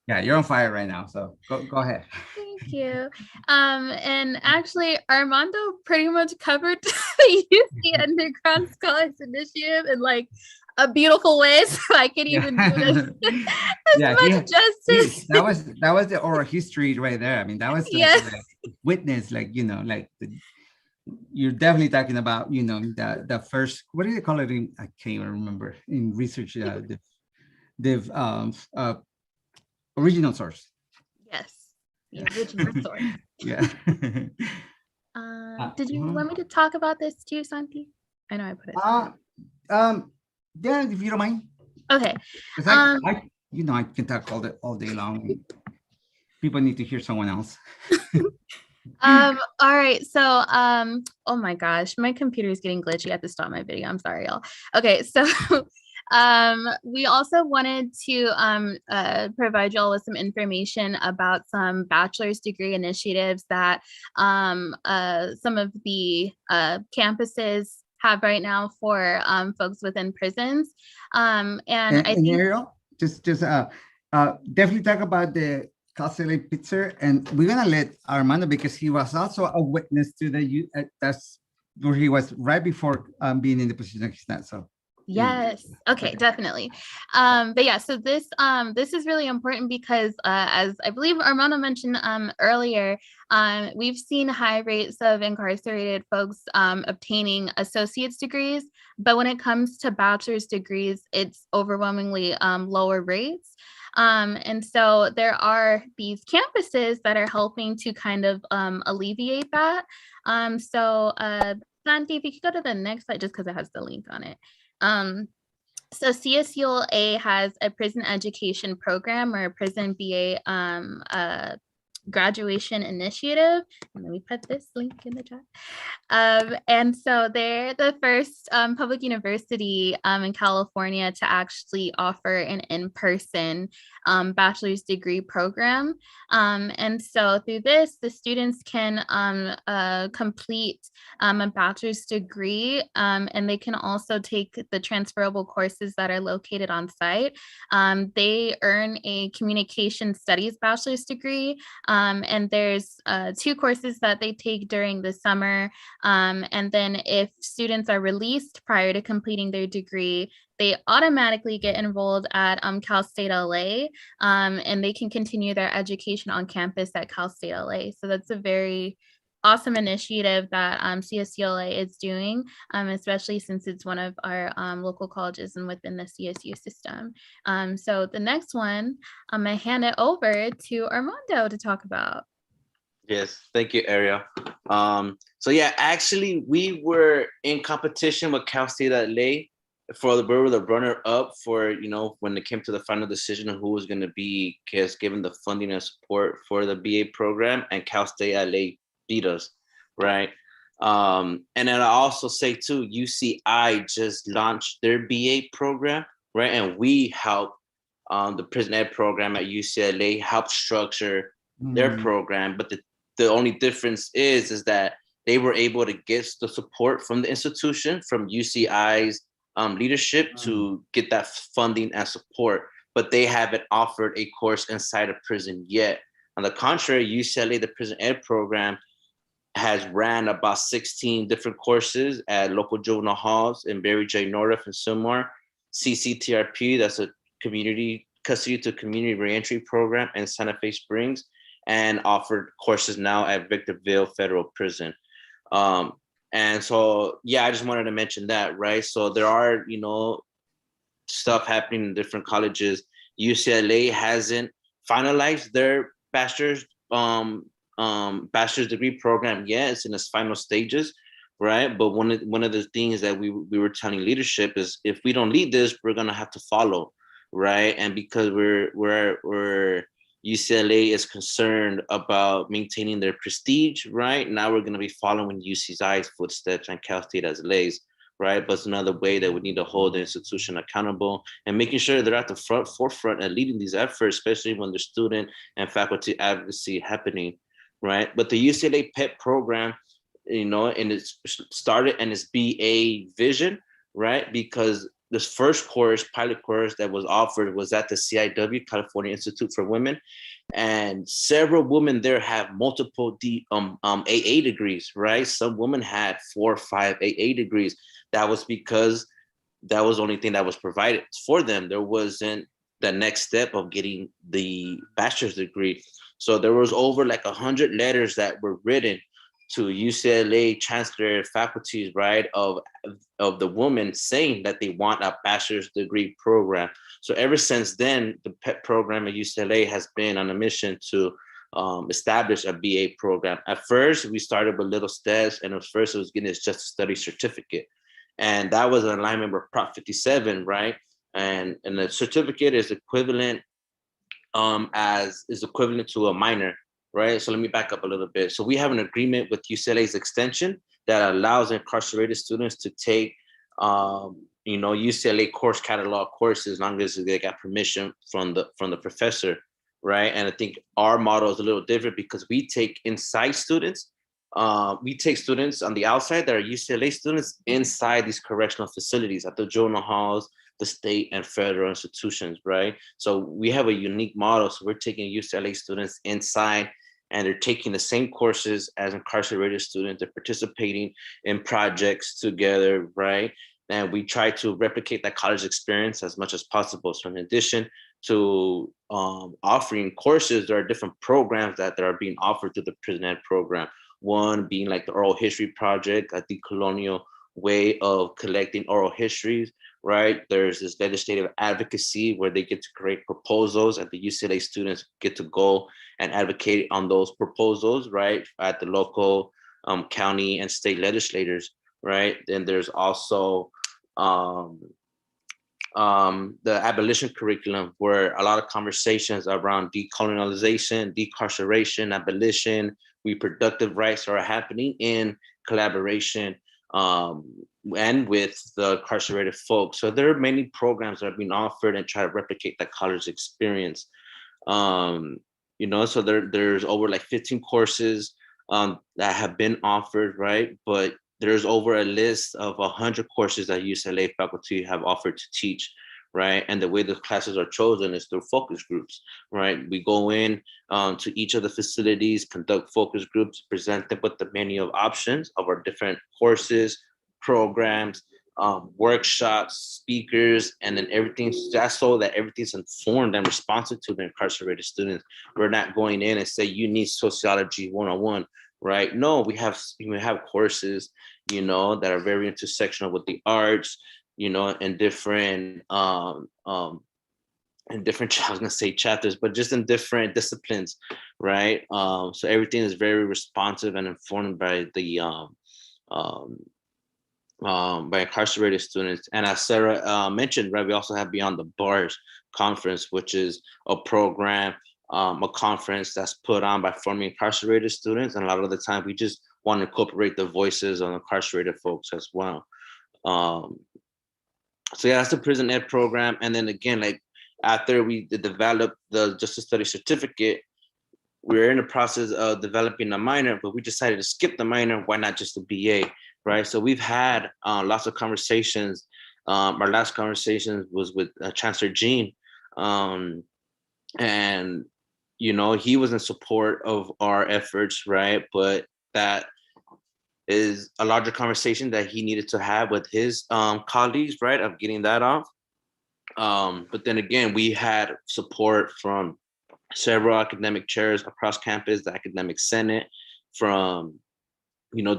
yeah, you're on fire right now. So go ahead. Thank you. And actually, Armando pretty much covered the UC Underground Scholars Initiative in like a beautiful way, so I can even do this much justice. That was the oral history right there. I mean, that was like witness, like, you know, like you're definitely talking about, you know, the first, what do they call it in, I can't even remember, in research, the original source. Yes, the original source. Yeah. Did you want me to talk about this too, Santi? I know I put it. Yeah, if you don't mind. Okay. I you know, I can talk all day long. People need to hear someone else. All right. So, oh my gosh, my computer is getting glitchy. I have to stop my video. I'm sorry, y'all. Okay, so we also wanted to provide y'all with some information about some bachelor's degree initiatives that some of the campuses have right now for folks within prisons. And I And think Ariel, just definitely talk about the Castle pizza, and we're gonna let Armando because he was also a witness to the that's where he was right before being in the position he's not. So yes. Okay, definitely. But yeah, so this is really important because as I believe Armando mentioned earlier, we've seen high rates of incarcerated folks obtaining associate's degrees, but when it comes to bachelor's degrees, it's overwhelmingly lower rates. And so there are these campuses that are helping to kind of alleviate that. So Santi, if you could go to the next slide, just because it has the link on it. So CSULA has a prison education program or a prison BA graduation initiative. And let me put this link in the chat. And so they're the first public university in California to actually offer an in-person bachelor's degree program. And so through this, the students can complete a bachelor's degree, and they can also take the transferable courses that are located on site. They earn a communication studies bachelor's degree, and there's 2 courses that they take during the summer. And then if students are released prior to completing their degree, they automatically get enrolled at Cal State LA, and they can continue their education on campus at Cal State LA. So that's a very awesome initiative that CSULA is doing, especially since it's one of our local colleges and within the CSU system. So the next one, I'm gonna hand it over to Armando to talk about. Yes, thank you, Ariel. So yeah, actually, we were in competition with Cal State LA for we were the runner up for, you know, when it came to the final decision of who was going to be given the funding and support for the BA program, and Cal State LA beat us, right? And then I also say too, UCI just launched their BA program, right? And we helped the prison ed program at UCLA help structure their program, but the only difference is that they were able to get the support from the institution, from UCI's leadership to get that funding and support, but they haven't offered a course inside a prison yet. On the contrary, UCLA, the prison ed program, has ran about 16 different courses at local juvenile halls in Barry J. North and Sylmar. CCTRP, that's a community custody to community reentry program in Santa Fe Springs, and offered courses now at Victorville Federal Prison. And so, yeah, I just wanted to mention that, right? So there are, you know, stuff happening in different colleges. UCLA hasn't finalized their bachelor's degree program yet. It's in its final stages, right? But one of the things that we were telling leadership is, if we don't lead this, we're gonna have to follow, right? And because we're UCLA is concerned about maintaining their prestige, right? Now we're going to be following UCI's footsteps and Cal State as LA's, right? But it's another way that we need to hold the institution accountable and making sure they're at the forefront and leading these efforts, especially when there's student and faculty advocacy happening, right? But the UCLA PET program, you know, and it's started and it's BA vision, right? Because this first course, pilot course that was offered was at the CIW, California Institute for Women. And several women there have multiple AA degrees, right? Some women had 4 or 5 AA degrees. That was because that was the only thing that was provided for them. There wasn't the next step of getting the bachelor's degree. So there was over like 100 letters that were written to UCLA chancellor faculties, right, of the women saying that they want a bachelor's degree program. So ever since then, the PET program at UCLA has been on a mission to establish a BA program. At first, we started with little steps, and at first it was getting its just a study certificate. And that was in alignment with Prop 57, right? And the certificate is equivalent to a minor, right? So let me back up a little bit. So we have an agreement with UCLA's extension that allows incarcerated students to take, UCLA course catalog courses as long as they got permission from the professor, right? And I think our model is a little different because we take inside students. We take students on the outside that are UCLA students inside these correctional facilities at the juvenile halls, the state and federal institutions, right? So we have a unique model. So we're taking UCLA students inside and they're taking the same courses as incarcerated students. They're participating in projects together, right? And we try to replicate that college experience as much as possible. So in addition to offering courses, there are different programs that are being offered through the Prison Ed program. One being like the Oral History Project, a decolonial way of collecting oral histories, right? There's this legislative advocacy where they get to create proposals and the UCLA students get to go and advocate on those proposals, right? At the local, county and state legislators, right? Then there's also the abolition curriculum, where a lot of conversations around decolonization, decarceration, abolition, reproductive rights are happening in collaboration and with the incarcerated folks. So there are many programs that are being offered and try to replicate that college experience. So there's over like 15 courses that have been offered, right? But there's over a list of 100 courses that UCLA faculty have offered to teach, right? And the way the classes are chosen is through focus groups, right? We go in to each of the facilities, conduct focus groups, present them with the menu of options of our different courses, programs, workshops, speakers, and then everything, just so that everything's informed and responsive to the incarcerated students. We're not going in and say, you need sociology 101, right? No, we have courses, that are very intersectional with the arts, and different, I was gonna say chapters, but just in different disciplines, right? So everything is very responsive and informed by the by incarcerated students. And as Sarah mentioned, right, we also have Beyond the Bars conference, which is a program, a conference that's put on by formerly incarcerated students. And a lot of the time we just want to incorporate the voices of incarcerated folks as well. So yeah, that's the Prison Ed program. And then again, like after we developed the Justice Studies certificate, we're in the process of developing a minor, but we decided to skip the minor. Why not just a BA, right? So we've had lots of conversations. Our last conversation was with Chancellor Jean, and he was in support of our efforts, right? But that is a larger conversation that he needed to have with his colleagues, right? Of getting that off. But then again, we had support from several academic chairs across campus, the academic senate, from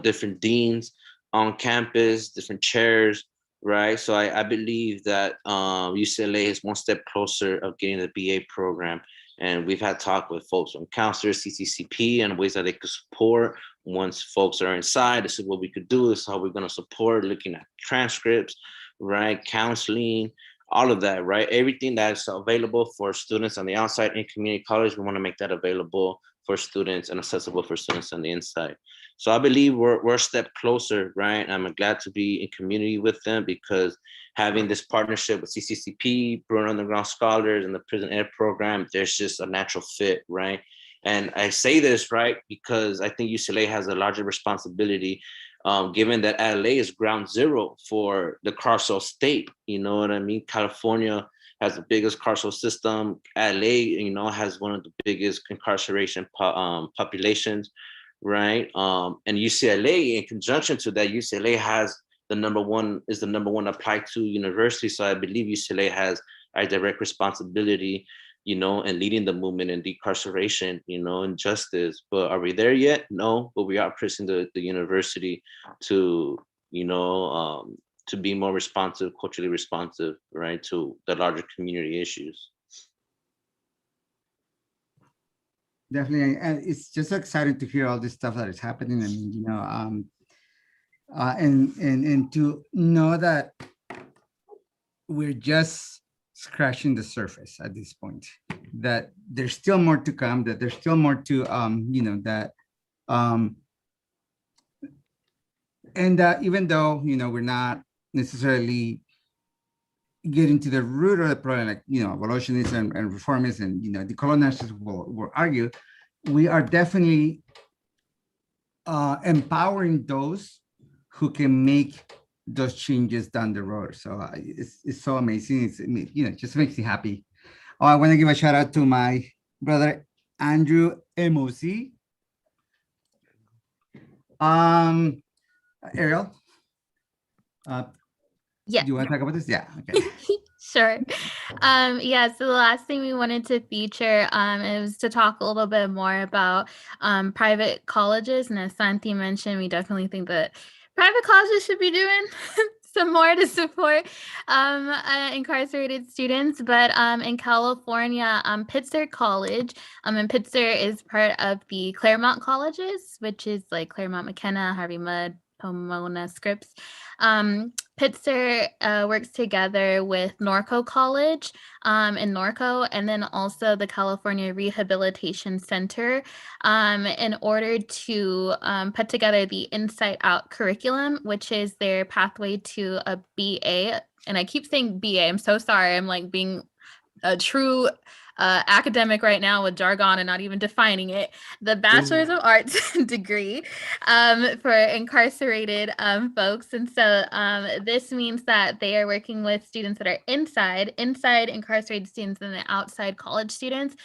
different deans on campus, different chairs, right? So I believe that UCLA is one step closer of getting the BA program. And we've had talk with folks from counselors, CCCP, and ways that they could support. Once folks are inside, this is what we could do. This is how we're going to support, looking at transcripts, right? Counseling, all of that, right? Everything that's available for students on the outside in community college, we want to make that available for students and accessible for students on the inside. So I believe we're a step closer, right? I'm glad to be in community with them, because having this partnership with CCCP, Bruin Underground Scholars, and the Prison Ed program, there's just a natural fit, right? And I say this, right, because I think UCLA has a larger responsibility, given that LA is ground zero for the carceral state. You know what I mean? California has the biggest carceral system. LA, has one of the biggest incarceration populations, right? And UCLA, in conjunction to that, UCLA has the number one applied to university. So I believe UCLA has a direct responsibility, and leading the movement in decarceration, and justice. But are we there yet? No, but we are pressing the university to, to be more responsive, culturally responsive, right, to the larger community issues. Definitely, and it's just exciting to hear all this stuff that is happening. I mean, and to know that we're just scratching the surface at this point, that there's still more to come, that there's still more to, even though, we're not necessarily getting to the root of the problem, like, abolitionists and reformists and, decolonizers will argue, we are definitely empowering those who can make those changes down the road. So it's so amazing. It just makes me happy. Oh, I want to give a shout out to my brother, Andrew Emosi. Ariel, Yeah. do you want to talk about this? Yeah, okay. Sure. Yeah, so the last thing we wanted to feature is to talk a little bit more about private colleges. And as Santi mentioned, we definitely think that private colleges should be doing some more to support incarcerated students. But in California, Pitzer College, and Pitzer is part of the Claremont colleges, which is like Claremont McKenna, Harvey Mudd, Pomona Scripps. Pitzer works together with Norco College in Norco, and then also the California Rehabilitation Center in order to put together the Inside Out curriculum, which is their pathway to a BA. And I keep saying BA. I'm so sorry. I'm like being a true academic right now with jargon and not even defining it. The Bachelor's of Arts degree for incarcerated folks. And so this means that they are working with students that are inside incarcerated students and the outside college students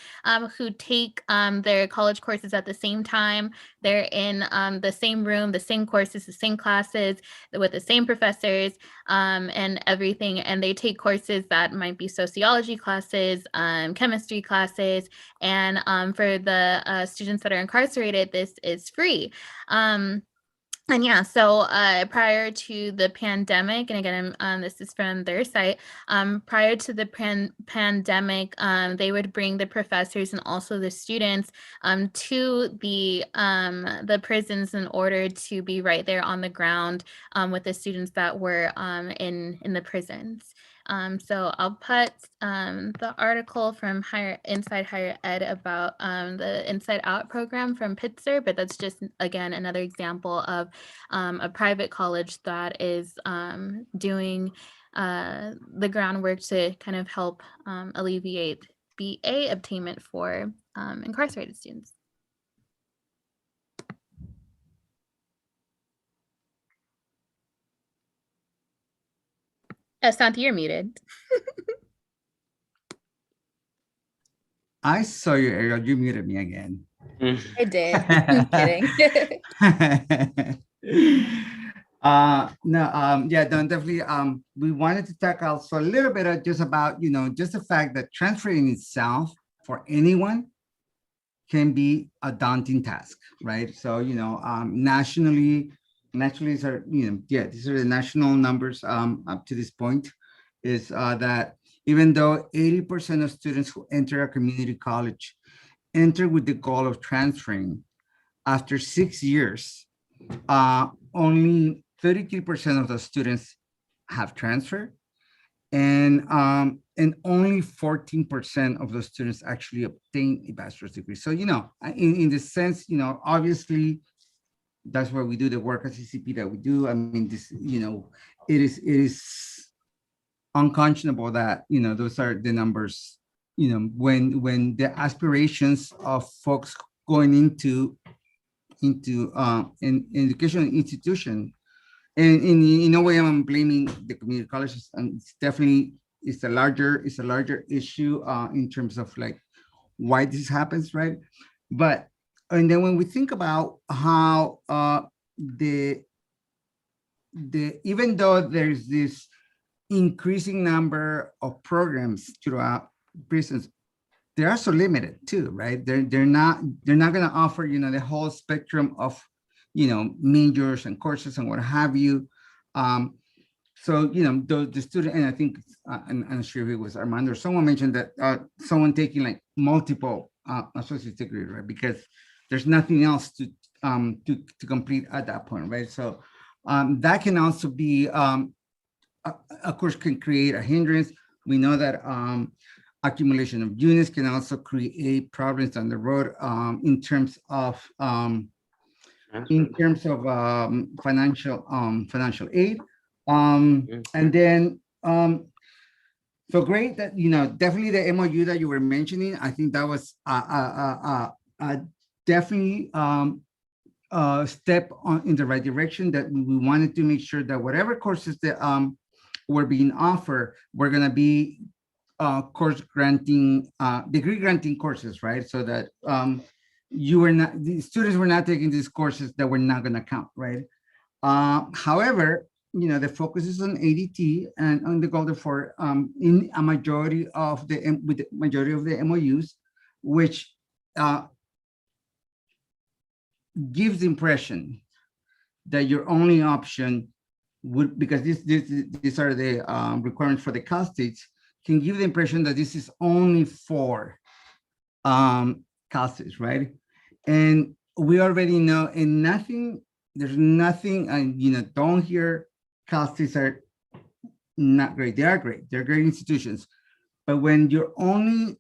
who take their college courses at the same time. They're in the same room, the same courses, the same classes with the same professors and everything. And they take courses that might be sociology classes, chemistry classes, and for the students that are incarcerated, this is free. And yeah, so prior to the pandemic, and again, this is from their site, prior to the pandemic, they would bring the professors and also the students to the prisons in order to be right there on the ground with the students that were in the prisons. So I'll put the article from Inside Higher Ed about the Inside Out program from Pitzer, but that's just, again, another example of a private college that is doing the groundwork to kind of help alleviate BA obtainment for incarcerated students. Santi, you're muted. I saw you, Ariel. You muted me again. I did. I'm kidding. Yeah, definitely. We wanted to talk also a little bit just about, just the fact that transferring itself for anyone can be a daunting task, right? So, nationally, these are, these are the national numbers up to this point, is that even though 80% of students who enter a community college enter with the goal of transferring, after 6 years, only 33% of the students have transferred, and only 14% of the students actually obtain a bachelor's degree. So, in the sense, obviously, that's where we do the work at CCCP that we do. I mean, this, it is unconscionable that, those are the numbers, when the aspirations of folks going into an educational institution, and in no way I'm blaming the community colleges, and it's definitely, it's a larger issue in terms of like why this happens, right? But, and then when we think about how even though there's this increasing number of programs throughout prisons, they're also limited too, right? They're not going to offer, the whole spectrum of, majors and courses and what have you. So, the student, and I think, I'm not sure if it was Armando or someone mentioned that someone taking like multiple associate degrees, right? Because there's nothing else to complete at that point, right? So that can also be, of course, can create a hindrance. We know that accumulation of units can also create problems down the road in terms of financial aid. And then so great that, definitely the MOU that you were mentioning, I think that was definitely step in the right direction, that we wanted to make sure that whatever courses that were being offered were going to be course granting, degree granting courses, right? So that the students were not taking these courses that were not going to count, right? However, the focus is on ADT and on the Golden Four in a majority of the MOUs, which gives the impression that your only option would, because these are the requirements for the Cal States, can give the impression that this is only for Cal States, right? And we already know, and there's nothing, and don't hear Cal States are not great. They are great. They're great institutions. But when you're only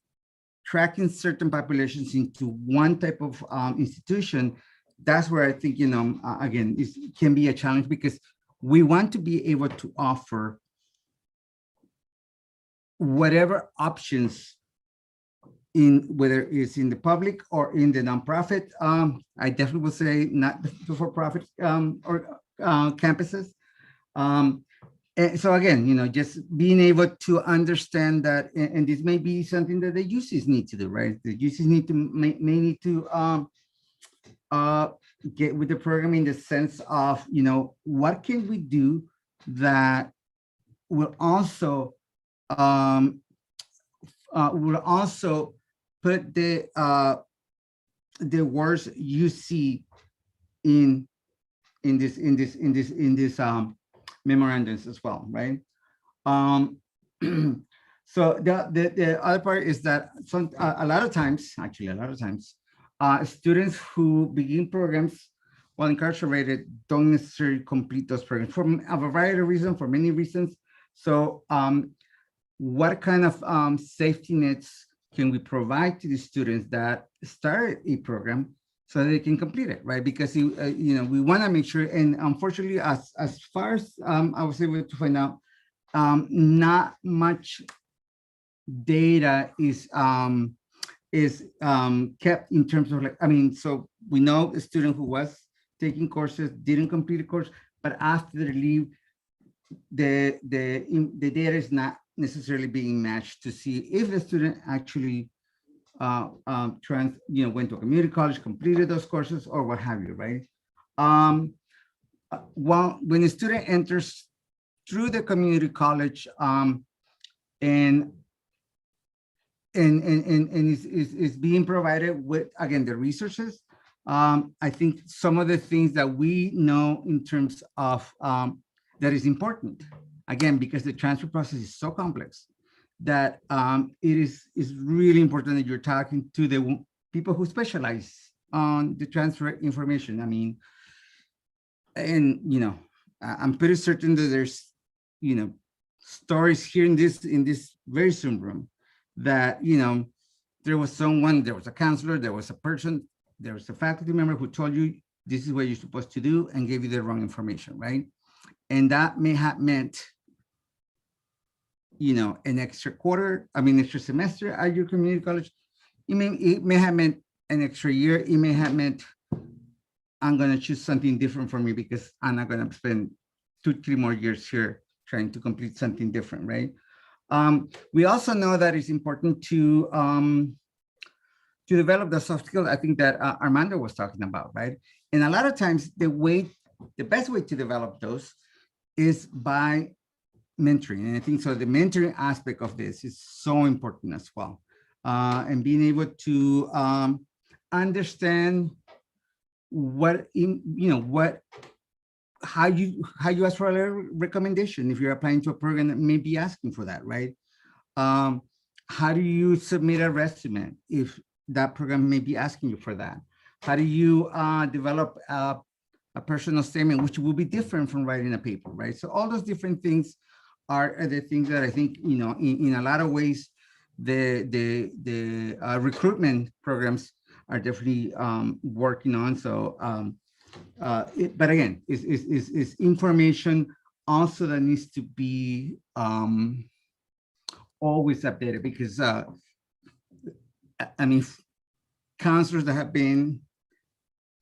tracking certain populations into one type of institution, that's where I think, again, it can be a challenge, because we want to be able to offer whatever options whether it's in the public or in the nonprofit. I definitely would say not the for-profit or campuses. And so again, just being able to understand that, and this may be something that the UCs need to do, right? The UCs may need to get with the program in the sense of, what can we do that will also put the words you see in this memorandums as well, right? So the other part is that a lot of times, students who begin programs while incarcerated don't necessarily complete those programs for a variety of reasons, for many reasons. So what kind of safety nets can we provide to the students that start a program so they can complete it, right? Because we want to make sure, and unfortunately, as far as I was able to find out, not much data is kept in terms of so we know a student who was taking courses, didn't complete a course, but after they leave, the data is not necessarily being matched to see if the student actually went to a community college, completed those courses, or what have you, right? When a student enters through the community college and is being provided with, again, the resources, I think some of the things that we know in terms of that is important, again, because the transfer process is so complex, that it is really important that you're talking to the people who specialize on the transfer information. I'm pretty certain that there's, stories here in this very Zoom room that, there was a counselor, there was a person, there was a faculty member who told you this is what you're supposed to do and gave you the wrong information, right? And that may have meant, an extra extra semester at your community college. It may have meant an extra year. It may have meant I'm going to choose something different for me because I'm not going to spend 2-3 more years here trying to complete something different, right? We also know that it's important to develop the soft skills, I think, that Armando was talking about, right? And a lot of times the best way to develop those is by mentoring. And I think so the mentoring aspect of this is so important as well. And being able to understand how you ask for a recommendation if you're applying to a program that may be asking for that, right? How do you submit a resume if that program may be asking you for that? How do you develop a personal statement, which will be different from writing a paper, right? So all those different things are the things that I think, in a lot of ways, the recruitment programs are definitely working on. So, but again, it's information also that needs to be always updated, because I mean, counselors that have been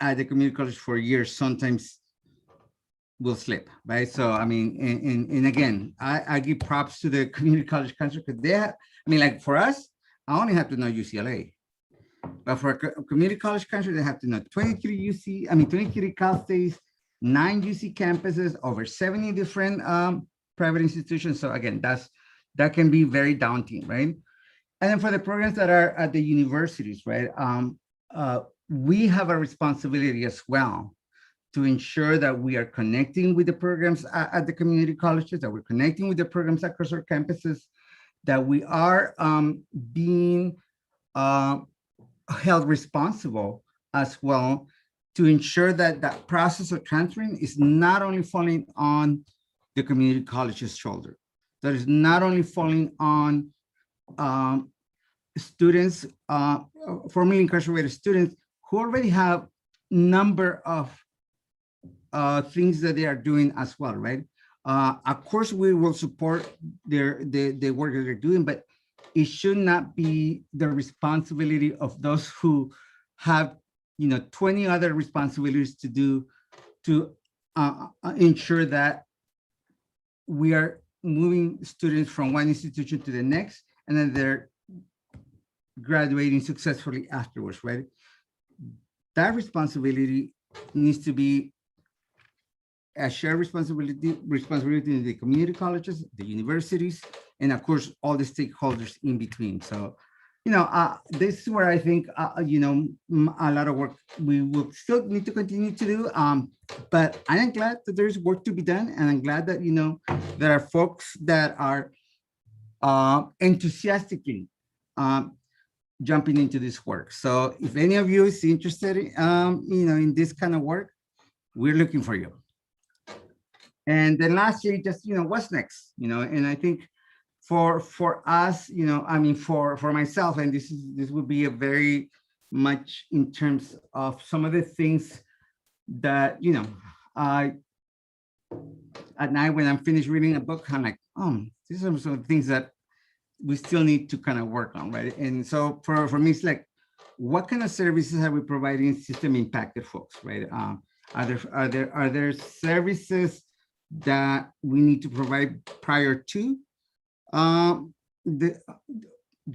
at the community college for years sometimes will slip, right? So I mean, and again, I give props to the community college counselors, because they have, I mean, like for us, I only have to know UCLA, but for a community college counselor, they have to know 23 Cal States, 9 UC campuses, over 70 different private institutions. So again, that can be very daunting, right? And then for the programs that are at the universities, right? We have a responsibility as well to ensure that we are connecting with the programs at the community colleges, that we're connecting with the programs across our campuses, that we are being held responsible as well to ensure that that process of transferring is not only falling on the community college's shoulder, that is not only falling on students, formerly incarcerated students who already have number of things that they are doing as well, right? Of course, we will support the work that they're doing, but it should not be the responsibility of those who have, 20 other responsibilities to do to ensure that we are moving students from one institution to the next, and then they're graduating successfully afterwards, right? That responsibility needs to be a shared responsibility in the community colleges, the universities, and of course, all the stakeholders in between. So, this is where I think, a lot of work we will still need to continue to do. But I am glad that there's work to be done. And I'm glad that, there are folks that are enthusiastically jumping into this work. So if any of you is interested, in this kind of work, we're looking for you. And then lastly, just, what's next, and I think for us, for myself, and this would be a very much in terms of some of the things that, I, at night when I'm finished reading a book, I'm like, these are some things that we still need to kind of work on, right? And so for me, it's like, what kind of services are we providing system impacted folks, right? Are there services that we need to provide prior to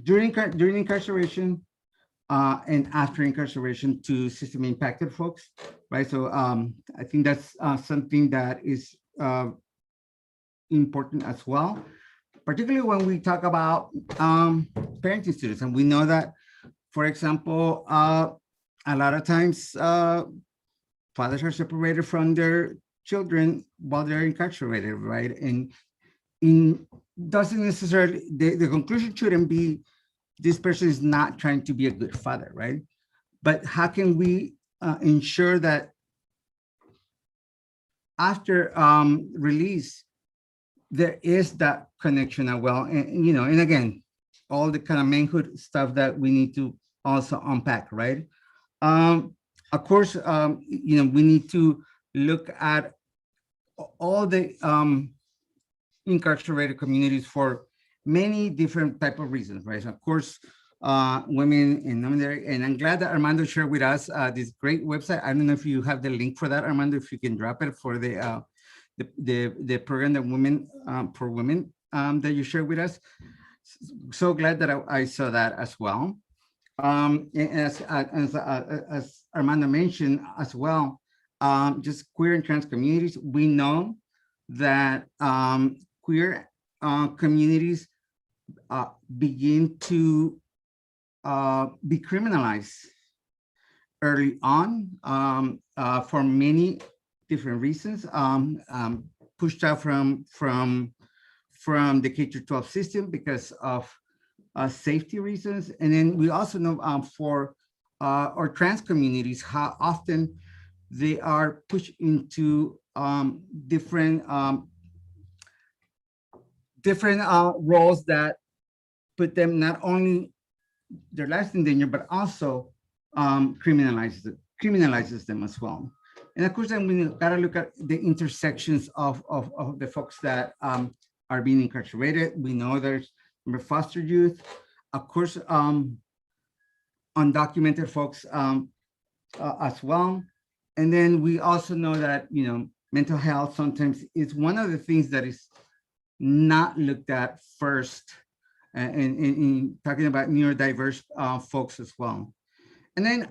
during incarceration and after incarceration to system impacted folks, right? So I think that's something that is important as well, particularly when we talk about parenting students. And we know that, for example, a lot of times fathers are separated from their children while they're incarcerated, right? And doesn't necessarily, the conclusion shouldn't be this person is not trying to be a good father, right? But how can we ensure that after release, there is that connection as well? And again, all the kind of manhood stuff that we need to also unpack, right? Of course, we need to look at all the incarcerated communities for many different type of reasons, right? So of course, women and non-binary, and I'm glad that Armando shared with us this great website. I don't know if you have the link for that, Armando, if you can drop it for the program that women for women that you shared with us. So glad that I saw that as well. And as Armando mentioned as well, just queer and trans communities, we know that queer communities begin to be criminalized early on for many different reasons, pushed out from the K-12 system because of safety reasons. And then we also know for our trans communities, how often they are pushed into different roles that put them not only their lives in danger, but also criminalizes them as well. And of course, then we gotta look at the intersections of the folks that are being incarcerated. We know there's foster youth, of course, undocumented folks as well. And then we also know that, mental health sometimes is one of the things that is not looked at first in talking about neurodiverse folks as well. And then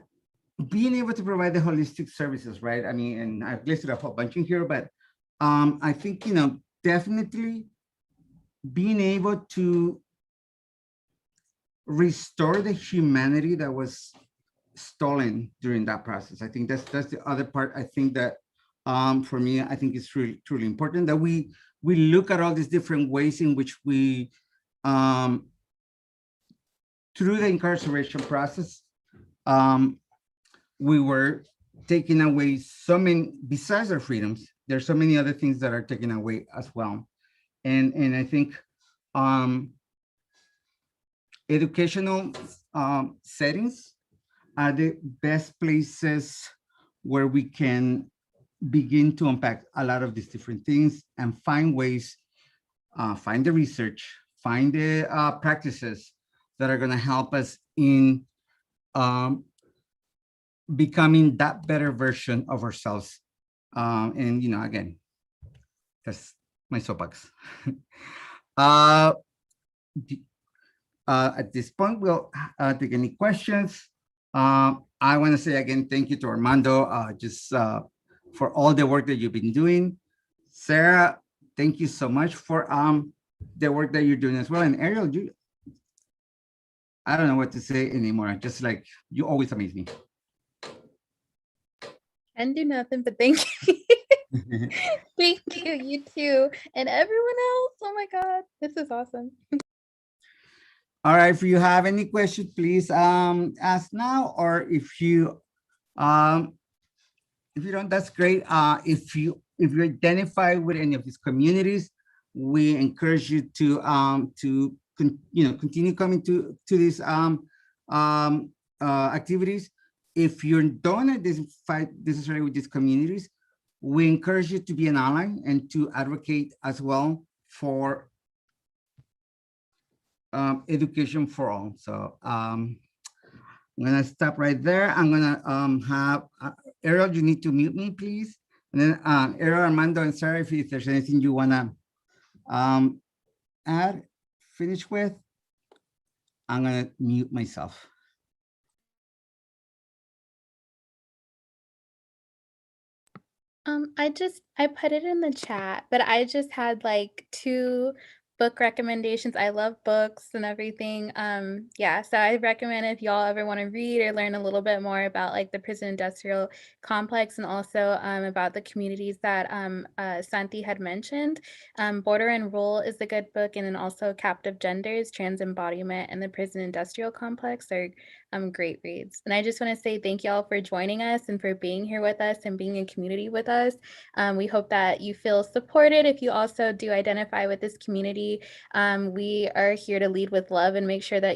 being able to provide the holistic services, right? I mean, and I've listed a whole bunch in here, but I think, definitely being able to restore the humanity that was stolen during that process. I think that's the other part. I think that for me, I think it's truly important that we look at all these different ways in which we through the incarceration process, we were taking away so many, besides our freedoms, there's so many other things that are taken away as well. And I think educational settings are the best places where we can begin to unpack a lot of these different things and find ways, find the research, find the practices that are going to help us in becoming that better version of ourselves. And, again, that's my soapbox. At this point, we'll take any questions. I want to say again, thank you to Armando, just for all the work that you've been doing. Sarah, thank you so much for the work that you're doing as well. And Ariel, I don't know what to say anymore. Just like, you always amaze me. Can do nothing but thank you. Thank you, you too. And everyone else. Oh my God, this is awesome. All right, if you have any questions, please ask now, or if you don't, that's great. If you identify with any of these communities, we encourage you to continue coming to these activities. If you don't identify necessarily with these communities, we encourage you to be an ally and to advocate as well for education for all. So I'm gonna stop right there. I'm gonna have Ariel, you need to mute me, please. And then Ariel, Armando, and Sarah, if there's anything you wanna add, finish with, I'm gonna mute myself. I put it in the chat, but I just had like 2 book recommendations. I love books and everything. Yeah, so I recommend if y'all ever want to read or learn a little bit more about like the prison industrial complex and also about the communities that Santi had mentioned. Border and Rule is a good book, and then also Captive Genders, Trans Embodiment, and the Prison Industrial Complex are great reads. And I just want to say thank y'all for joining us and for being here with us and being in community with us. We hope that you feel supported if you also do identify with this community. We are here to lead with love and make sure that you